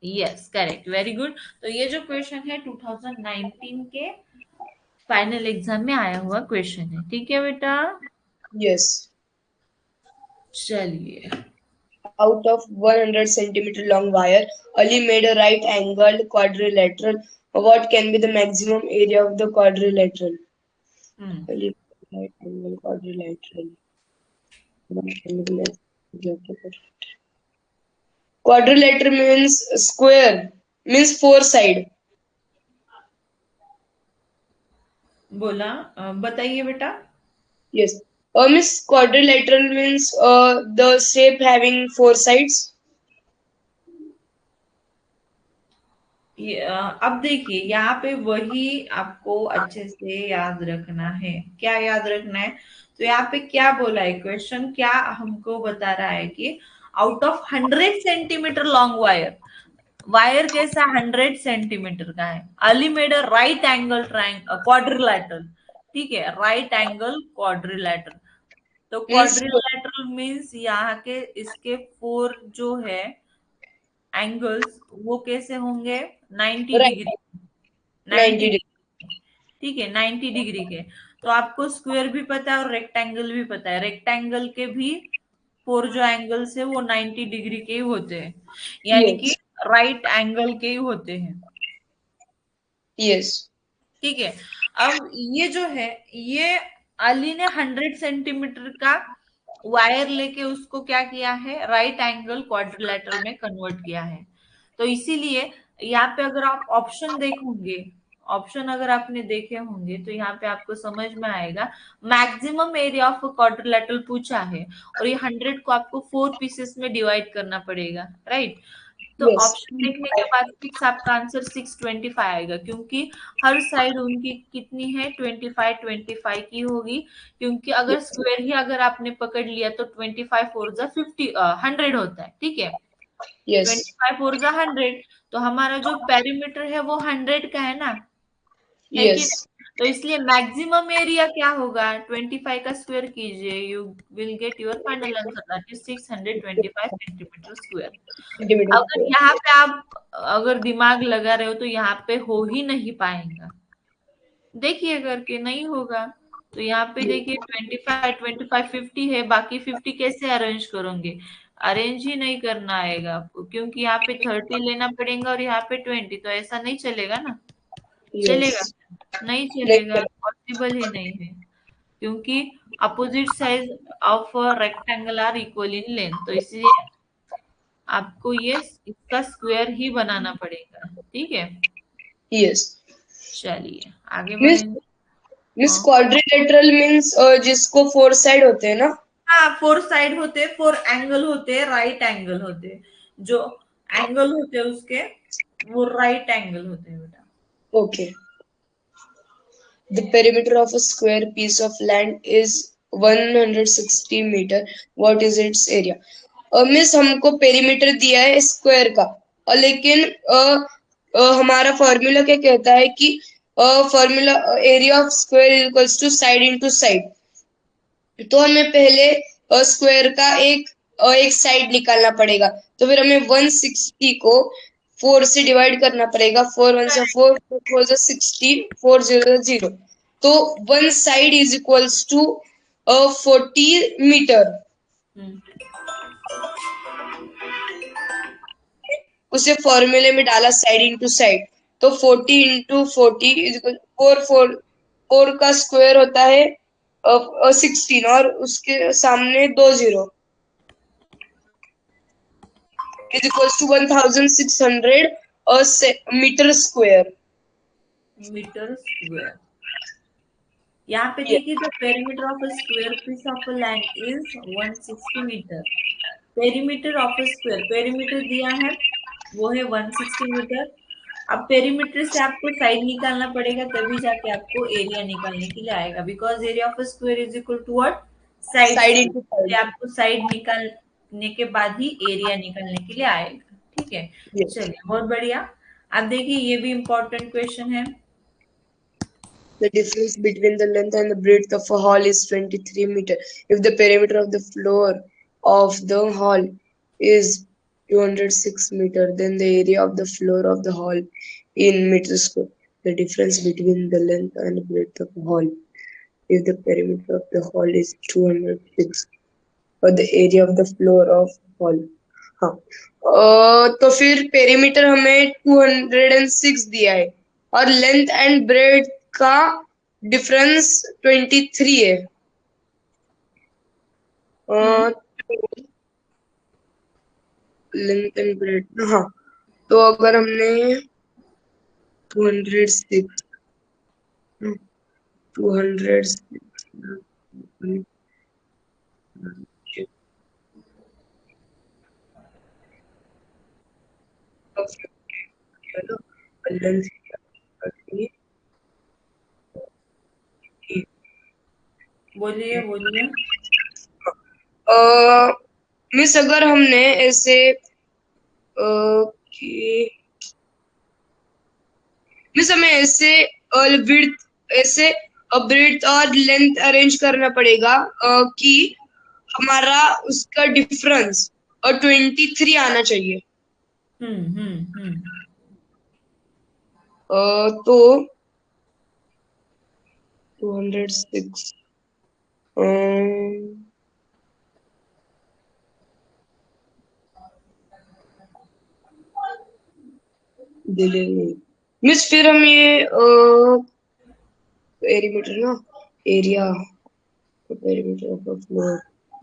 Yes correct, very good. तो ये जो क्वेश्चन है 2019 के फाइनल एग्जाम में आया हुआ क्वेश्चन है। ठीक है बेटा, Yes. चलिए। Out of 100 centimeter long wire, Ali made a right angled quadrilateral. What can be the maximum area of the quadrilateral? Ali made a right angled quadrilateral. What can be the maximum area of the quadrilateral? Quadrilateral means square, means four side. बोला, बताइए बेटा। Yes. Miss, quadrilateral means the shape having four sides. अब देखिए, यहाँ पे वही आपको अच्छे से याद रखना है। क्या याद रखना है? तो यहाँ पे क्या बोला है, क्वेश्चन क्या हमको बता रहा है कि out of 100 centimetre long wire, wire कैसा 100 सेंटीमीटर का है, Ali made a right angle quadrilateral. ठीक है, राइट एंगल क्वाड्रिलैटरल। तो क्वाड्रिलैटरल मीन्स यहाँ के इसके 4 जो है एंगल्स वो कैसे होंगे, 90 Right. Degree, 90 90 degree. डिग्री। ठीक है, 90 डिग्री के। तो आपको स्क्वायर भी पता है और रेक्टेंगल भी पता है, रेक्टेंगल के भी 4 जो एंगल्स है वो 90 डिग्री के ही होते हैं, यानी कि Yes. राइट एंगल के ही होते हैं। Yes. ठीक है, अब ये जो है, ये अली ने 100 सेंटीमीटर का वायर लेके उसको क्या किया है, राइट एंगल क्वाड्रिलैटरल में कन्वर्ट किया है। तो इसीलिए यहाँ पे अगर आप ऑप्शन देखोगे, ऑप्शन अगर आपने देखे होंगे तो यहाँ पे आपको समझ में आएगा। मैक्सिमम एरिया ऑफ क्वाड्रिलेटरल पूछा है और ये 100 को आपको 4 पीसेस में डिवाइड करना पड़ेगा, राइट। तो यस ऑप्शन देखने के बाद फिक्स आपका आंसर 625 आएगा, क्योंकि हर साइड उनकी कितनी है, 25 की होगी। क्योंकि अगर स्क्वायर ही अगर आपने पकड़ लिया तो 25 फोर जा 50 100 होता है, ठीक है। यस 25 फोर जा 100, तो हमारा जो पेरीमीटर है वो 100 का है ना, है कि यस नहीं? तो इसलिए मैक्सिमम एरिया क्या होगा, 25 का स्क्वायर कीजिए, you will get your final answer, that is 625 centimetre square. Centimetre अगर स्क्वायर। यहाँ पे आप अगर दिमाग लगा रहे हो तो यहाँ पे हो ही नहीं पाएगा, देखिए करके नहीं होगा। तो यहाँ पे देखिए 25 50 है, बाकी 50 कैसे अरेंज करोगे, अरेंज ही नहीं करना आएगा आपको, क्योंकि यहाँ पे 30 लेना पड़ेगा और यहाँ पे 20, तो ऐसा नहीं चलेगा ना। यस चलेगा, नहीं चलेगा, नहीं पॉसिबल ही नहीं है। क्योंकि opposite side of rectangle are equal in length, तो इसलिए आपको ये इसका स्क्वायर ही बनाना पड़ेगा, ठीक है। यस चलिए आगे मिस बढ़ेंगे। मिस हाँ, क्वाड्रिलेटरल मीन्स जिसको 4 साइड होते हैं ना। हाँ, 4 साइड होते, 4 एंगल होते, राइट एंगल होते, जो एंगल होते उसके वो राइट एंगल होते हैं बेटा। Okay. The perimeter of a square piece of land is 160 meter. What is its area? Miss हमको पेरीमीटर दिया है स्क्वायर का, और लेकिन हमारा फॉर्मूला क्या कहता है कि formula area of square equals to side into side. तो हमें पहले स्क्वायर का एक साइड निकालना पड़ेगा। तो फिर हमें 160 को 4 से डिवाइड करना पड़ेगा। 4 1 से 4, 4 से 60, 4 0 0। तो one side is equals to 40 metre. Hmm, उसे फॉर्मूले में डाला साइड इंटू साइड। तो 40 इंटू 40 इज इक्वल 4 का स्क्वायर होता है 16, और उसके सामने 2 zero is equals to 1600 metre square. Metre square. यहाँ पे देखिए the perimeter of a square piece of a land is 160 metre. Perimeter of a square, perimeter दिया है वो है 160 मीटर। अब पेरीमीटर से आपको साइड निकालना पड़ेगा, तभी जाके आपको एरिया निकालने के लिए आएगा, because area of a square is equal to what, side side से। Into side. आपको साइड निकालने के बाद ही एरिया निकालने के लिए आएगा, ठीक है। Yes. चलिए बहुत बढ़िया। अब देखिए ये भी इम्पोर्टेंट क्वेश्चन है। The difference between the length and the breadth of a hall is 23 meter. If the perimeter of the floor of the hall is 206 meter, then the area of the floor of the hall in meter square. The difference between the length and breadth of a hall. If the perimeter of the hall is 206, or the area of the floor of hall. हाँ, तो फिर पेरीमीटर हमें 206 दिया है, और लेंथ एंड ब्रेड का डिफरेंस 23 है। लेंथ एंड ब्रेड, हाँ, तो अगर हमने 206 लेंथ बोलिए बोलिए। मिस अगर हमने ऐसे मिस हमें ऐसे विड्थ ऐसे ब्रेड्थ और लेंथ अरेंज करना पड़ेगा कि हमारा उसका डिफरेंस 23 आना चाहिए। हम्म। तो 206 मिस फिर हम ये पेरीमीटर ना, एरिया पेरीमीटर ऑफ फ्लोर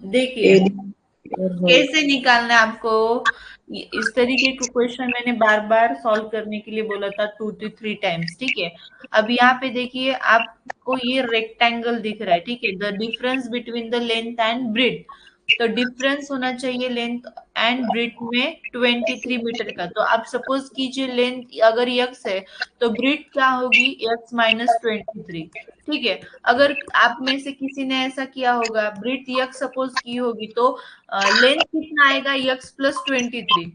देखिए एरिया। कैसे निकालना है आपको, इस तरीके का क्वेश्चन मैंने बार बार सॉल्व करने के लिए बोला था 2 to 3 टाइम्स, ठीक है। अब यहाँ पे देखिए आपको ये रेक्टेंगल दिख रहा है, ठीक है। The difference between the length and breadth, तो डिफरेंस होना चाहिए लेंथ एंड ब्रेड्थ में 23 मीटर का। तो आप सपोज कीजिए लेंथ अगर x है तो ब्रेड्थ क्या होगी, x माइनस 23, ठीक है। अगर आप में से किसी ने ऐसा किया होगा, ब्रेड्थ x सपोज की होगी तो लेंथ कितना आएगा, x प्लस 23,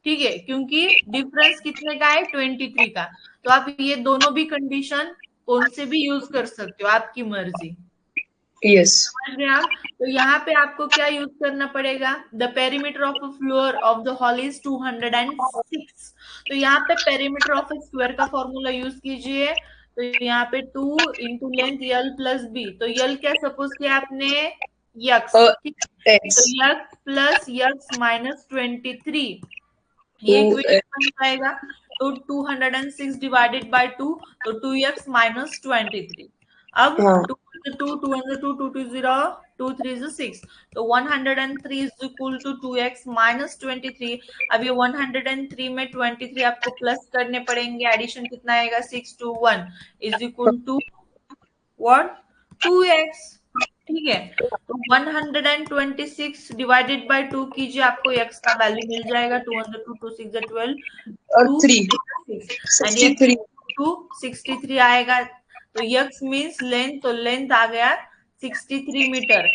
ठीक है, क्योंकि डिफरेंस कितने का है, 23 का। तो आप ये दोनों भी कंडीशन कौन से भी यूज कर सकते हो, आपकी मर्जी। यस। समझ गए आप। तो यहाँ पे आपको क्या यूज करना पड़ेगा, the perimeter of a floor of the hall is 206। तो यहाँ पे पेरीमीटर ऑफ अ स्क्वायर का फॉर्मूला यूज कीजिए। तो यहाँ पे 2 into length l plus b, तो यल क्या सपोज किया आपने, यक्स, ठीक है। एक्स तो यक्स प्लस यक्स माइनस 23, ये 2 इक्वेशन बन जाएगा। तो 206 डिवाइडेड बाय 2, तो 2x माइनस 23। अब हाँ 2 2 2 2 2 2 0 2 3 6, तो 103 is equal to 2x minus 23। अब ये 103 में 23 आपको प्लस करने पड़ेंगे, एडिशन कितना आएगा, 6 to 1 is equal to what, 2x, ठीक है। तो 126 डिवाइडेड बाय 2 कीजिए, आपको x का वैल्यू मिल जाएगा, 2 2 6 12, और 2 3 6 एंड ये 63 टू 63 आएगा। तो यक्स मीन्स लेंथ, तो लेंथ आ गया 63 मीटर।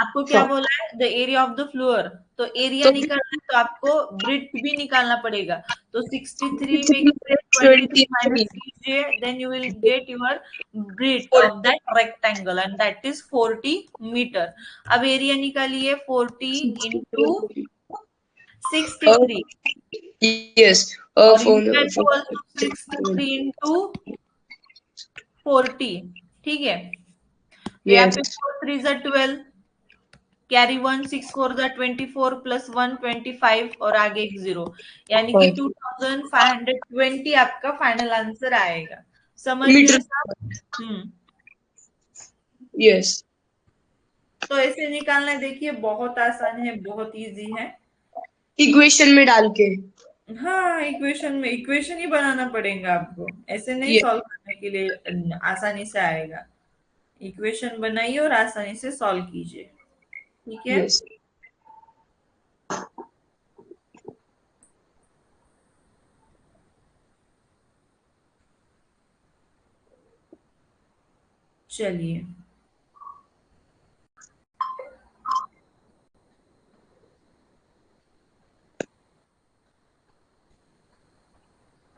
आपको क्या हाँ बोला है, the area of the floor, तो एरिया तो निकालना है तो आपको ब्रेड्थ भी निकालना पड़ेगा। तो 63 में 63 23 माइनस 23 कीजिए, then you will get your breadth of that rectangle and that is 40 metre. अब एरिया निकालिए, 40 इंटू 63, यस और you can do also 63 into 40, ठीक है। तो यहाँ पे यस 4 3 ज़ा 12, कैरी 1 6 4 ज़ा 24 प्लस 1 25 और आगे एक जीरो, यानी कि 2520 आपका फाइनल आंसर आएगा। समझ गए मीटर। सब। यस तो ऐसे निकालना है, देखिए बहुत आसान है, बहुत इजी है। इक्वेशन में डाल के। हाँ, इक्वेशन में इक्वेशन ही बनाना पड़ेगा आपको, ऐसे नहीं यस सॉल्व करने के लिए आसानी से आएगा। इक्वेशन बनाइए और आसानी से सॉल्व कीजिए, ठीक है। यस चलिए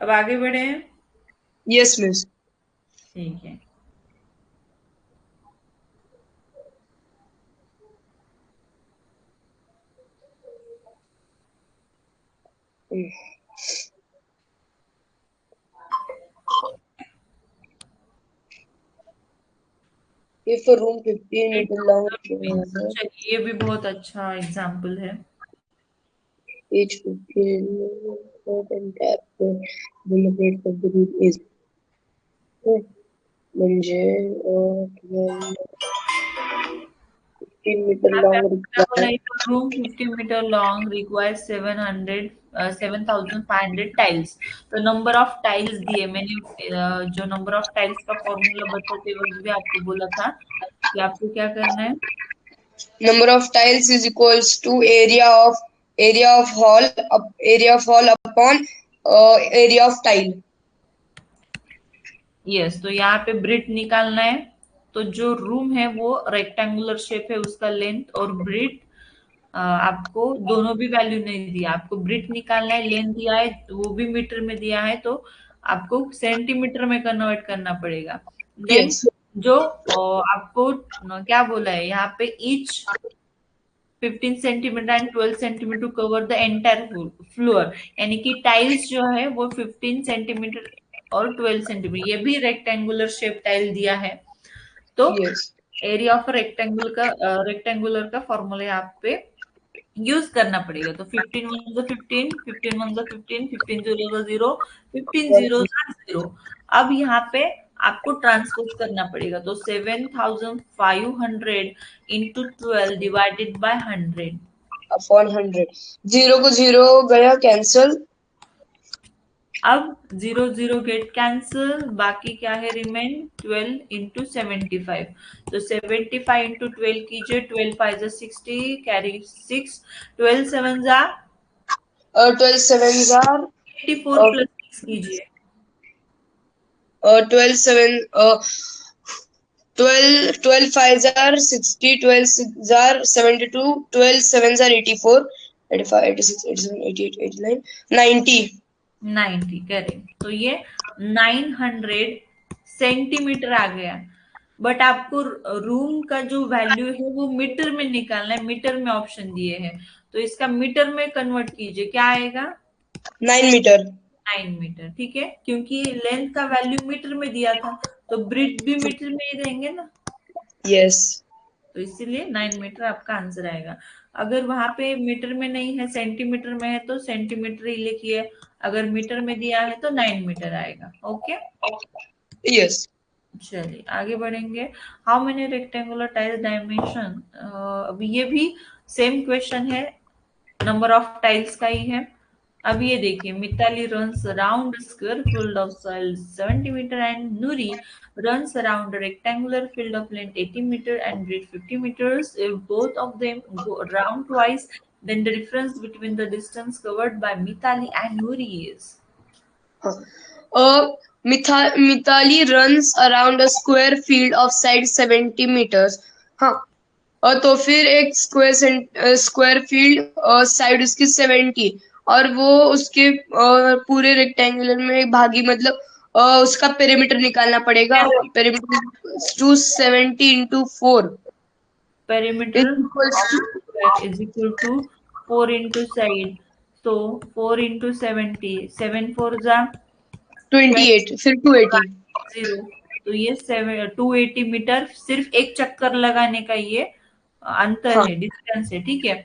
अब आगे बढ़े हैं, यस मिस। ठीक है। If a room 15 meter long, चलिए ये भी बहुत अच्छा एग्जाम्पल है। each 15 and tap the location of the room is म्हणजे 15 meter यहाँ पे long आपको क्या बोला, require एक room 50 metre long requires 7,500 tiles. तो नंबर ऑफ टाइल्स दिए मैंने, जो नंबर ऑफ टाइल्स का फॉर्मूला बताते वक्त भी आपको बोला था कि आपको क्या करना है, number of tiles is equals to area of hall upon area of tile. Yes. तो यहाँ पे ब्रेड निकालना है। तो जो रूम है वो रेक्टेंगुलर शेप है, उसका लेंथ और ब्रेड आपको दोनों भी वैल्यू नहीं दिया, आपको ब्रेड निकालना है, लेंथ दिया है वो भी मीटर में दिया है, तो आपको सेंटीमीटर में कन्वर्ट करना पड़ेगा। Then Yes. जो आपको क्या बोला है यहाँ पे, each 15 centimetre and 12 centimetre to cover the entire floor, यानी कि टाइल्स जो है वो 15 सेंटीमीटर और 12 सेंटीमीटर, ये भी रेक्टेंगुलर शेप टाइल दिया है। तो Yes. एरिया ऑफ रेक्टेंगुलर का फॉर्मूला यहाँ पे यूज करना पड़ेगा। तो 15 1 ज़ा 15, 15 1 ज़ा 15, 15 0 ज़ा 0, 15 0 ज़ा 0। अब यहाँ पे आपको ट्रांसपोज करना पड़ेगा। तो 7,500 इंटू 12 डिवाइडेड बाय 100, अपॉन 100। 0 को 0 गया कैंसल। अब 0 0 गेट कैंसिल, बाकी क्या है रिमेन 12 इंटू 75। तो 75 इंटू 12 कीजिए, 12 5 60 कैरी 6, 12 7 जा 12 7 जार 84 प्लस 6 कीजिए, 12 7 12 12 5 जार 60, 12 6 जार 72, 12 7 जार 84, 85 86 87 88 89 90। 90 करेक्ट। तो ये 900 सेंटीमीटर आ गया, बट आपको रूम का जो वैल्यू है वो मीटर में निकालना है, मीटर में ऑप्शन दिए हैं, तो इसका मीटर में कन्वर्ट कीजिए, क्या आएगा 9 मीटर। 9 मीटर, ठीक है, क्योंकि लेंथ का वैल्यू मीटर में दिया था, तो ब्रिथ भी मीटर में ही देंगे ना, यस। तो इसीलिए 9 मीटर आपका आंसर आएगा। अगर वहां पे मीटर में नहीं है, सेंटीमीटर में है, तो सेंटीमीटर ही लिखिए, अगर मीटर में दिया है तो 9 मीटर आएगा। Okay, yes. चलिए आगे बढ़ेंगे। How many rectangular tiles dimension, अभी ये भी सेम क्वेश्चन है, नंबर ऑफ टाइल्स का ही है। अब ये देखिए, Mitali runs around a square field of soil 70 meter and Nuri runs around a rectangular field of length 80 meter and breadth 50 meters. If both of them go around twice, then the difference between the distance covered by Mitali and Nuri is. Mitali runs around a square field of side 70 metres. हाँ, और तो फिर एक स्क्वायर फील्ड साइड उसकी 70, और वो उसके पूरे रेक्टेंगुलर में भागी, मतलब उसका पेरीमीटर निकालना पड़ेगा। Perimeter 270 into 4 Perimeter is is equal to 4 into side. So 4 into 70, 7 4 जा 28, फिर 280। 0, तो ये 280 मीटर, सिर्फ एक चक्कर लगाने का ये अंतर हाँ, है, डिस्टेंस है, ठीक है।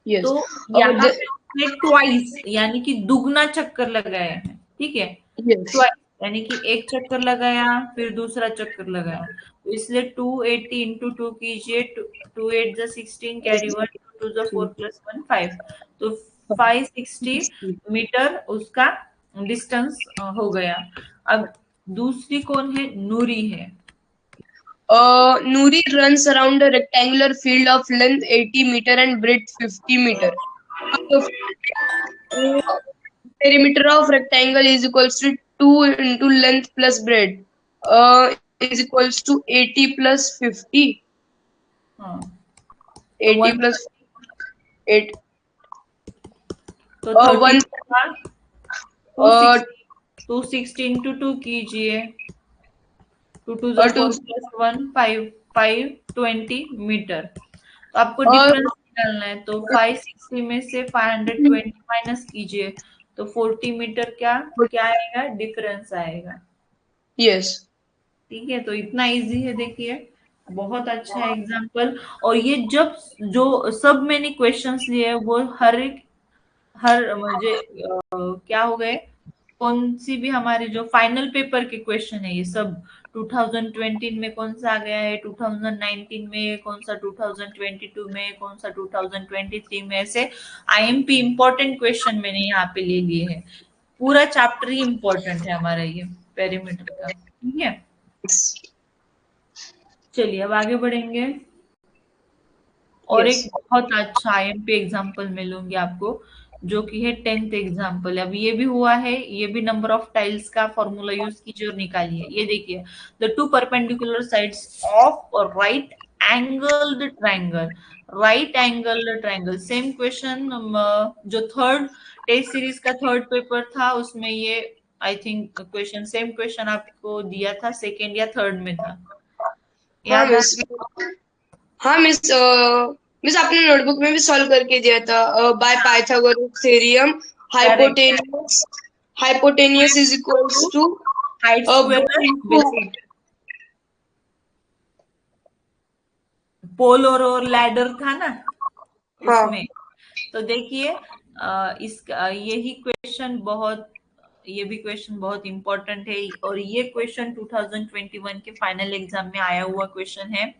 यस। तो यहाँ पे उसने ट्वाइस यानी कि दुगना चक्कर लगाया है, ठीक है, यस। ट्वाइस यानी कि एक चक्कर लगाया फिर दूसरा चक्कर लगाया, तो इसलिए 280 इंटू 2 कीजिए, 2 8 जा 16 कैरी 1, 2 जा 4 प्लस 1 5, तो 560 मीटर उसका डिस्टेंस हो गया। अब दूसरी कौन है, नूरी है। Nuri runs around a rectangular field of length 80 meter and breadth 50 meter. So, perimeter of rectangle is equals to 2 into length plus breadth is equals to 80 plus 50. हाँ, तो 80 plus 8. तो 1 30 का 260 इंटू 2 कीजिए, 2 2 जा 4 प्लस 1 5 520 मीटर। तो आपको डिफरेंस निकालना है, तो 560 में से 520 माइनस कीजिए, तो 40 मीटर क्या क्या आएगा, डिफरेंस आएगा। yes. ठीक है, तो इतना इजी है, देखिए बहुत अच्छा एग्जाम्पल। और ये जब जो सब मैंने क्वेश्चंस लिए वो हर मुझे क्या हो गए, कौन सी भी हमारे जो फाइनल पेपर के क्वेश्चन है ये सब 2020 में कौन सा आ गया है, 2019 में कौन सा, 2022 में कौन सा, 2023 में, ऐसे आईएमपी इंपॉर्टेंट क्वेश्चन मैंने यहाँ पे ले लिए हैं। पूरा चैप्टर ही इंपॉर्टेंट है हमारा ये पेरीमीटर का, ठीक है। चलिए अब आगे बढ़ेंगे, और Yes. एक बहुत अच्छा आईएमपी एग्जांपल मैं लूंगी आपको, जो कि है 10th एग्जांपल। अब ये भी हुआ है, ये भी नंबर ऑफ टाइल्स का फॉर्मूला यूज कीजिए और निकालिए। ये देखिए, the two perpendicular sides of right angled triangle, right angled triangle, same question जो थर्ड टेस्ट सीरीज का थर्ड पेपर था उसमें ये I think question, same question आपको दिया था, सेकेंड या थर्ड में था, हाँ याद मिस। हाँ मिस, मिस आपने नोटबुक में भी सॉल्व करके दिया था। By Pythagoras theorem hypotenuse is equals to height square pole और लैडर था ना उसमें। तो देखिए इसका यही क्वेश्चन बहुत, ये भी क्वेश्चन बहुत इंपॉर्टेंट है, और ये क्वेश्चन 2021 के फाइनल एग्जाम में आया हुआ क्वेश्चन है।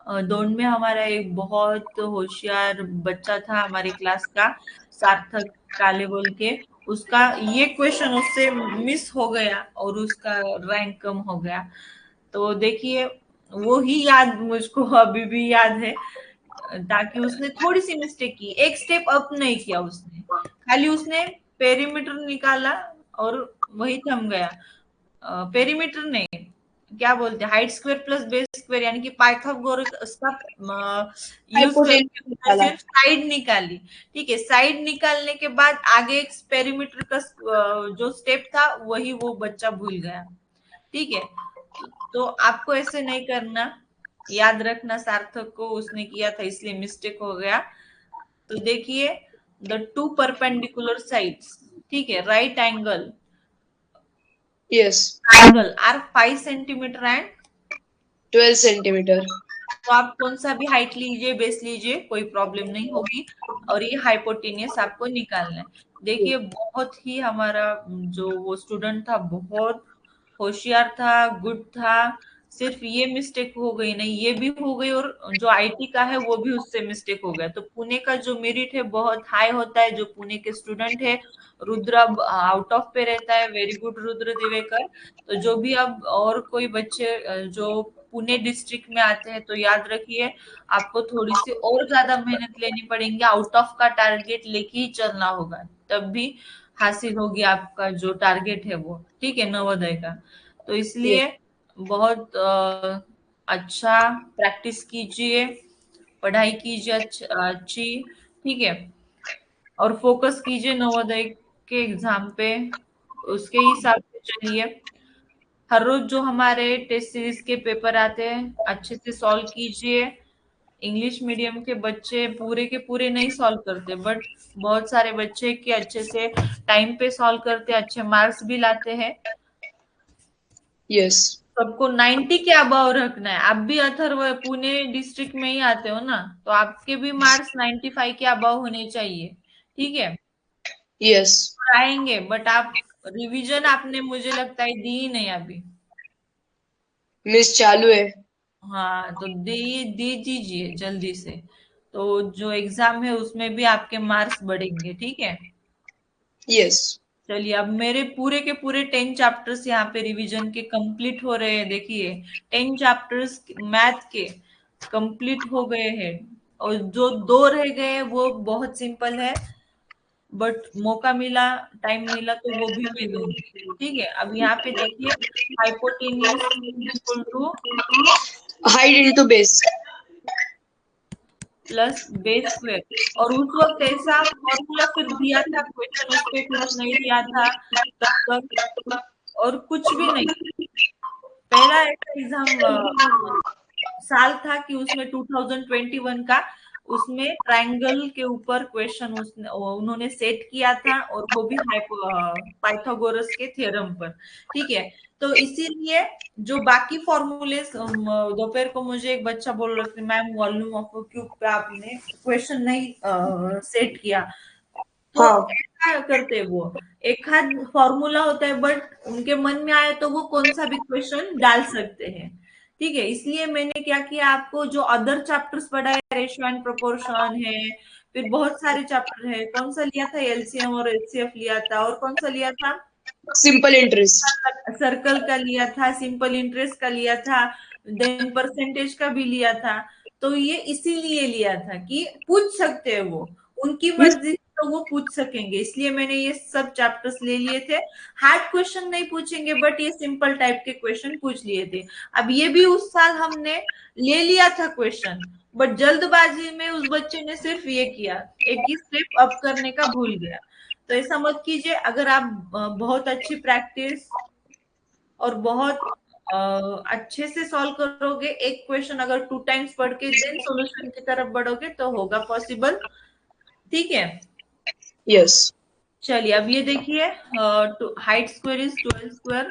दौड़ में हमारा एक बहुत होशियार बच्चा था हमारी क्लास का, सार्थक काले बोल के, उसका ये क्वेश्चन उससे मिस हो गया और उसका रैंक कम हो गया। तो देखिए, वो ही याद मुझको अभी भी याद है, ताकि उसने थोड़ी सी मिस्टेक की, एक स्टेप अप नहीं किया उसने, खाली उसने पेरीमीटर निकाला और वही थम गया। पेरीमीटर नहीं, क्या बोलते हैं, height square plus base square, यानी कि पाइथागोरस का यूज हाइपोटेन्यूज करके निकाला। सिर्फ साइड निकाली। ठीक है, साइड निकालने के बाद आगे एक पेरीमीटर का जो स्टेप था वही वो बच्चा भूल गया। ठीक है, तो आपको ऐसे नहीं करना, याद रखना सार्थक को उसने किया था इसलिए मिस्टेक हो गया। तो देखिए, द टू परपेंडिकुलर साइड्स, ठीक है, right angle yes, angle are 5 centimetre and, 12 centimetre. तो आप कौन सा भी हाइट लीजिए, बेस लीजिए, कोई प्रॉब्लम नहीं होगी। और ये हाइपोटेनियस आपको निकालना है। देखिए, बहुत ही हमारा जो वो स्टूडेंट था बहुत होशियार था, गुड था, सिर्फ ये मिस्टेक हो गई नहीं, ये भी हो गई, और जो आईटी का है वो भी उससे मिस्टेक हो गया। तो पुणे का जो मेरिट है बहुत हाई होता है, जो पुणे के स्टूडेंट है, रुद्र अब आउट ऑफ पे रहता है, वेरी गुड रुद्र दिवेकर। तो जो भी अब और कोई बच्चे जो पुणे डिस्ट्रिक्ट में आते हैं, तो याद रखिए आपको थोड़ी सी और ज्यादा मेहनत लेनी पड़ेगी, आउट ऑफ का टारगेट लेके ही चलना होगा, तब भी हासिल होगी आपका जो टारगेट है वो। ठीक है, नवोदय का। तो यस, इसलिए बहुत अच्छा प्रैक्टिस कीजिए, पढ़ाई कीजिए अच्छी। ठीक है, और फोकस कीजिए नवोदय के एग्जाम पे, उसके हिसाब से चलिए। हर रोज जो हमारे टेस्ट सीरीज के पेपर आते हैं अच्छे से सॉल्व कीजिए। इंग्लिश मीडियम के बच्चे पूरे के पूरे नहीं सॉल्व करते, बट बहुत सारे बच्चे के अच्छे से टाइम पे सॉल्व करते, अच्छे मार्क्स भी लाते हैं। यस, सबको 90 के अबाव रखना है। आप भी अथर्व पुणे डिस्ट्रिक्ट में ही आते हो ना, तो आपके भी मार्क्स 95 के अबाव होने चाहिए। ठीक है, यस। आएंगे, बट आप रिवीजन आपने मुझे लगता है दी ही नहीं अभी। मिस चालू है। हाँ, तो दे दीजिए जल्दी से, तो जो एग्जाम है उसमें भी आपके मार्क्स बढ़ेंगे। ठीक है, यस, चलिए, अब मेरे पूरे के पूरे 10 चैप्टर्स यहाँ पे रिवीजन के कंप्लीट हो रहे हैं। देखिए, 10 चैप्टर्स मैथ के कंप्लीट हो गए हैं, और जो दो रह गए हैं वो बहुत सिंपल है, बट मौका मिला, टाइम मिला तो वो भी मैं दूंगी। ठीक है, अब यहाँ पे देखिए, hypotenuse equal to height into base. Plus base square, और उस वक्त ऐसा फॉर्मूला सिर्फ दिया था, क्वेश्चन उस पे कुछ नहीं दिया था तब तक, और कुछ भी नहीं। पहला ऐसा एग्जाम साल था कि उसमें 2021 का, उसमें ट्रायंगल के ऊपर क्वेश्चन उसने उन्होंने सेट किया था, और वो भी पाइथागोरस के थ्योरम पर। ठीक है, तो इसीलिए जो बाकी फॉर्मूले, दोपहर को मुझे एक बच्चा बोल रहा था, मैम वॉल्यूम ऑफ क्यूब पे आपने क्वेश्चन नहीं सेट किया। तो हाँ, ऐसा करते वो, एक आध फॉर्मूला होता है, बट उनके मन में आए तो वो कौन सा भी क्वेश्चन डाल सकते हैं। ठीक है, इसलिए मैंने क्या किया, आपको जो अदर चैप्टर्स पढ़ा है, रेशियो एंड प्रोपोर्शन है, फिर बहुत सारे चैप्टर है, कौन सा लिया था, एलसीएम और एचसीएफ लिया था, और कौन सा लिया था, सिंपल इंटरेस्ट। सर्कल का लिया था, सिंपल इंटरेस्ट का लिया था, देन परसेंटेज का भी लिया था। तो ये इसीलिए लिया था कि पूछ सकते हैं वो, उनकी मिस, मर्जी तो वो पूछ सकेंगे, इसलिए मैंने ये सब चैप्टर्स ले लिए थे। हार्ड क्वेश्चन नहीं पूछेंगे, बट ये सिंपल टाइप के क्वेश्चन पूछ लिए थे। अब ये भी उस साल हमने ले लिया था क्वेश्चन, बट जल्दबाजी में उस बच्चे ने सिर्फ ये किया, एक ही स्टेप अप करने का भूल गया। तो ऐसा मत कीजिए। अगर आप बहुत अच्छी प्रैक्टिस और बहुत अच्छे से सॉल्व करोगे, एक क्वेश्चन अगर 2 टाइम्स पढ़ के देन सॉल्यूशन की तरफ बढ़ोगे तो होगा पॉसिबल। ठीक है, यस, चलिए, अब ये देखिए, height square is 12 square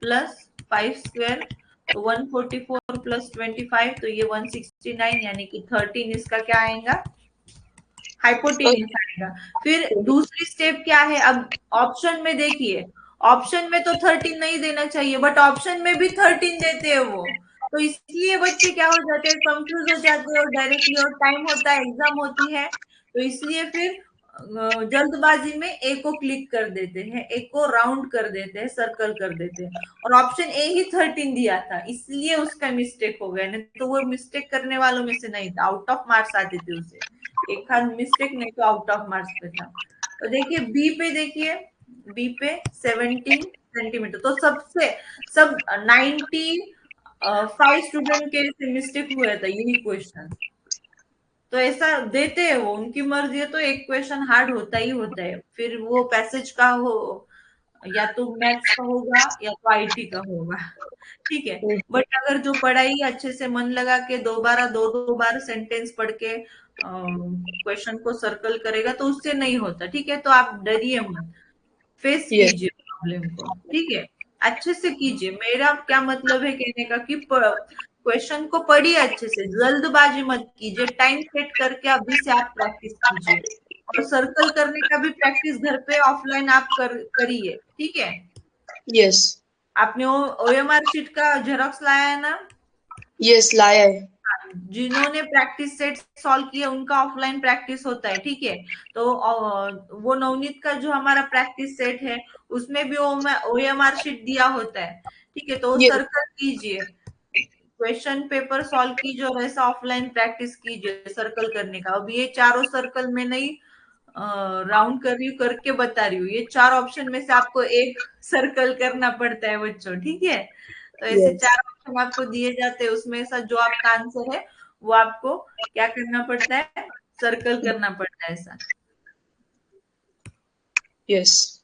plus 5 square, तो 144 प्लस 25, तो ये 169, यानी कि 13 इसका क्या आएगा, हाइपोटेन्यूज आएगा। फिर दूसरी स्टेप क्या है, अब ऑप्शन में देखिए, ऑप्शन में तो 13 नहीं देना चाहिए, बट ऑप्शन में भी 13 देते हैं वो, तो इसलिए बच्चे क्या हो जाते हैं, कंफ्यूज हो जाते हैं और डायरेक्टली, और टाइम होता है, एग्जाम होती है, तो इसलिए फिर जल्दबाजी में ए को क्लिक कर देते हैं, ए को राउंड कर देते हैं, सर्कल कर देते हैं, और ऑप्शन ए ही 13 दिया था, इसलिए उसका मिस्टेक हो गया, नहीं तो वो मिस्टेक करने वालों में से नहीं था, आउट ऑफ मार्क्स आते थे उसे, एक हाथ मिस्टेक नहीं तो आउट ऑफ मार्क्स पे था। तो देखिए बी पे, देखिए बी पे 17 सेंटीमीटर, तो सब 95 स्टूडेंट के मिस्टेक हुआ था यही क्वेश्चन, तो ऐसा देते हैं वो, उनकी मर्जी है, तो एक क्वेश्चन हार्ड होता ही होता है, फिर वो पैसेज का हो, या तो मैथ्स का होगा या तो आईटी का होगा, ठीक है। बट अगर जो पढ़ाई अच्छे से मन लगा के दो बार सेंटेंस पढ़ के क्वेश्चन को सर्कल करेगा तो उससे नहीं होता, ठीक है, तो आप डरिए मत, फेस Yes. कीजिए प्रॉब्लम को, ठीक है, अच्छे से कीजिए, मेरा क्या मतलब है कहने का कि क्वेश्चन को पढ़िए अच्छे से, जल्दबाजी मत कीजिए, टाइम सेट करके अभी से आप प्रैक्टिस कीजिए, और सर्कल करने का भी प्रैक्टिस घर पे ऑफलाइन आप करिए, ठीक है। Yes. आपने ओएमआर शीट का जेरोक्स लाया है ना? Yes, लाया है। जिन्होंने प्रैक्टिस सेट सॉल्व किया उनका ऑफलाइन प्रैक्टिस होता है, ठीक है, तो वो नवनीत का जो हमारा प्रैक्टिस सेट है उसमें भी ओएमआर शीट दिया होता है, ठीक है, तो Yes. सर्कल कीजिए, क्वेश्चन पेपर सॉल्व कीजिए और ऐसा ऑफलाइन प्रैक्टिस कीजिए सर्कल करने का। अब ये चारों सर्कल में नहीं राउंड कर रही हूँ, करके बता रही हूँ, ये 4 ऑप्शन में से आपको एक सर्कल करना पड़ता है बच्चों, ठीक है, तो ऐसे Yes. 4 ऑप्शन आपको दिए जाते हैं, उसमें से जो आपका आंसर है वो आपको क्या करना पड़ता है, सर्कल करना पड़ता है ऐसा। Yes.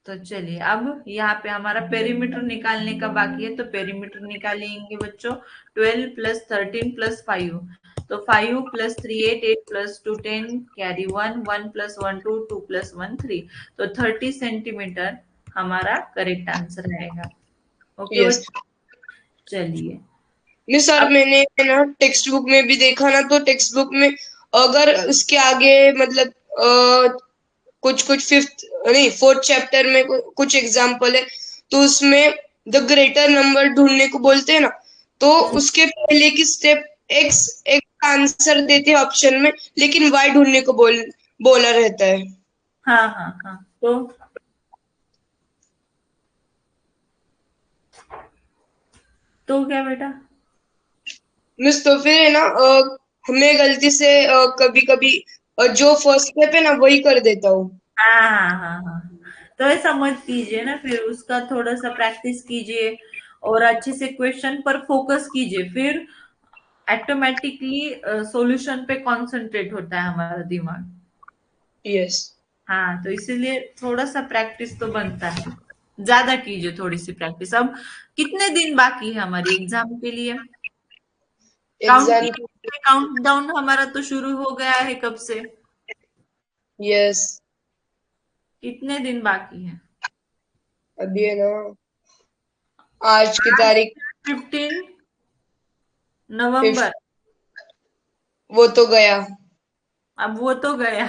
तो चलिए अब यहाँ पे हमारा पेरीमीटर निकालने का बाकी है, तो पेरीमीटर निकालेंगे बच्चों, 12 + 13 + 5, तो 5 + 3 8 8 + 2 10 कैरी 1 1 + 1 2 2 + 1 3, तो 30 सेंटीमीटर हमारा करेक्ट आंसर रहेगा। Okay Yes. बच्चों, चलिए नहीं सर, अब मैंने ना टेक्स्ट बुक में भी देखा ना, तो टेक्स्ट बुक में अगर उसके आगे मतलब कुछ कुछ फिफ्थ नहीं फोर्थ चैप्टर में कुछ एग्जाम्पल है, तो उसमें द ग्रेटर नंबर ढूंढने को बोलते हैं ना, तो उसके पहले की स्टेप एक्स एक्स आंसर देते हैं ऑप्शन में, लेकिन वाई ढूंढने को बोला रहता है। हाँ हाँ हाँ, तो क्या बेटा? मिस तो फिर है ना, हमें गलती से कभी कभी जो फर्स्ट स्टेप है ना वही कर देता हूँ। हाँ हाँ हाँ हाँ, तो ऐसा मत कीजिए ना, फिर उसका थोड़ा सा प्रैक्टिस कीजिए और अच्छे से क्वेश्चन पर फोकस कीजिए, फिर ऑटोमेटिकली सॉल्यूशन पे कंसंट्रेट होता है हमारा दिमाग। यस। हाँ, तो इसीलिए थोड़ा सा प्रैक्टिस तो बनता है, ज्यादा कीजिए थोड़ी सी प्रैक्टिस। अब कितने दिन बाकी है हमारी एग्जाम के लिए? एग्जाम। काउंटडाउन हमारा तो शुरू हो गया है कब से? यस। कितने दिन बाकी है? अभी है ना, आज की तारीख 15 फिफ्थ, नवंबर। वो तो गया। अब वो तो गया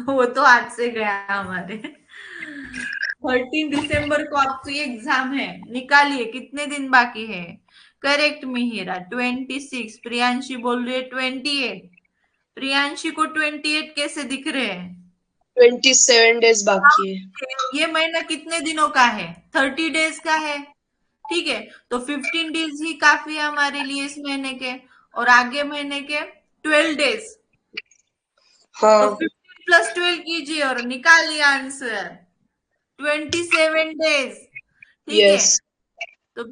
वो तो आज से गया हमारे 13 दिसंबर को आपकी एग्जाम है, निकालिए कितने दिन बाकी है। करेक्ट मिहिरा 26, प्रियांशी बोल रही है 28, प्रियांशी को 28 कैसे दिख रहे हैं? 27 डेज बाकी है। ये महीना कितने दिनों का है? 30 डेज का है, ठीक है, तो 15 डेज ही काफी है हमारे लिए इस महीने के, और आगे महीने के 12 डेज, तो हाँ। 15 + 12 कीजिए और निकालिए आंसर 27 डेज, ठीक है, यस। तो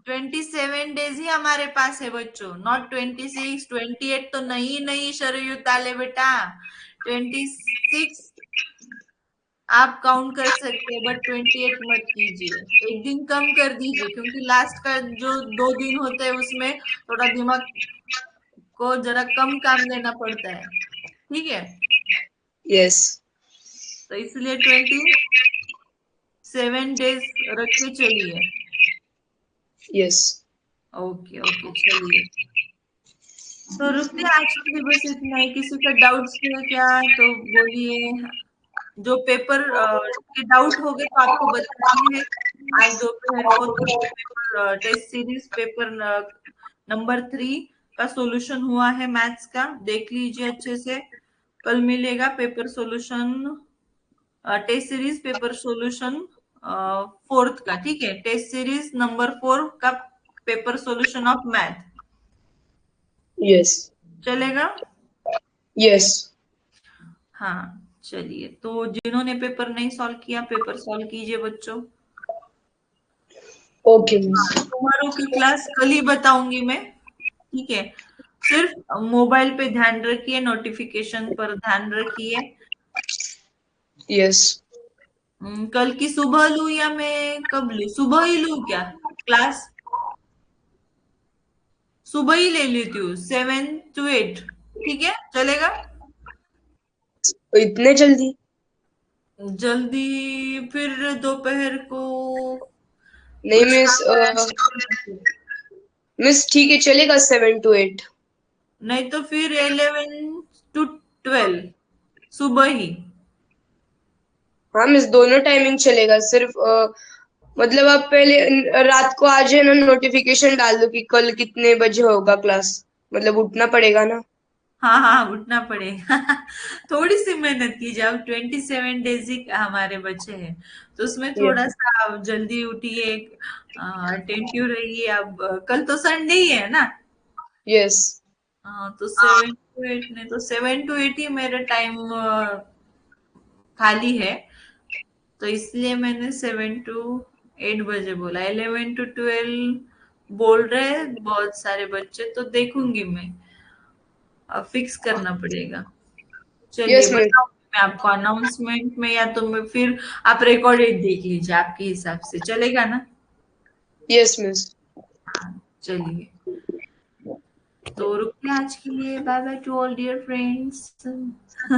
27 डेज ही हमारे पास है बच्चों, नॉट 26, 28 तो नहीं नहीं शरयू ताले बेटा, 26 आप काउंट कर सकते हैं, बट 28 मत कीजिए, एक दिन कम कर दीजिए, क्योंकि लास्ट का जो 2 दिन होते हैं उसमें थोड़ा दिमाग को जरा कम काम देना पड़ता है, ठीक है, यस। तो इसलिए 27 डेज रख के चलिए। यस। ओके ओके, चलिए, तो रुकते हैं, आज के लिए बस इतना ही, किसी का डाउट्स है क्या तो बोलिए, जो पेपर के डाउट हो गए तो आपको बताने हैं, आज दोपहर को तो paper test series paper number 3 का सॉल्यूशन हुआ है मैथ्स का, देख लीजिए अच्छे से। कल मिलेगा paper solution, test series paper solution 4th का, ठीक है, टेस्ट सीरीज नंबर 4 का paper solution of math, yes चलेगा? यस हाँ चलिए, तो जिन्होंने पेपर नहीं सॉल्व किया पेपर सॉल्व कीजिए बच्चों। Okay miss. तुम्हारों की क्लास कल ही बताऊंगी मैं, ठीक है? सिर्फ मोबाइल पे ध्यान रखिए, नोटिफिकेशन पर ध्यान रखिए। यस कल की सुबह लूं या मैं कब लूं? सुबह ही लूं क्या क्लास? सुबह ही ले लेती हूँ 7 to 8, ठीक है, चलेगा? इतने जल्दी? जल्दी फिर दोपहर को नहीं कुछ मिस, काम है। मिस ठीक है, चलेगा 7 to 8। नहीं तो फिर 11 to 12 सुबह ही। हाँ मिस, दोनों टाइमिंग चलेगा। सिर्फ मतलब आप पहले रात को आज है ना नोटिफिकेशन डाल दो कि कल कितने बजे होगा क्लास, मतलब उठना पड़ेगा ना। हाँ हाँ, उठना पड़ेगा। थोड़ी सी मेहनत कीजिए, अब 27 days ही हमारे बच्चे हैं, तो उसमें थोड़ा यस सा आप जल्दी उठिए, अटेंटिव रहिए। अब कल तो संडे ही है ना। यस हाँ, तो 7 to 8 नहीं तो 7 to 8 ही मेरा टाइम खाली है, तो इसलिए मैंने 7 to 8 बजे बोला। 11 to 12 बोल रहे हैं बहुत सारे बच्चे, तो देखूंगी मैं, अब फिक्स करना पड़ेगा। चलिए यस मिस। बताऊंगी मैं आपको अनाउंसमेंट में, या तो मैं फिर आप रिकॉर्डेड देख लीजिए आपके हिसाब से, चलेगा ना? Yes miss. हाँ चलिए, तो रुकते हैं आज के लिए। Bye bye to all dear friends.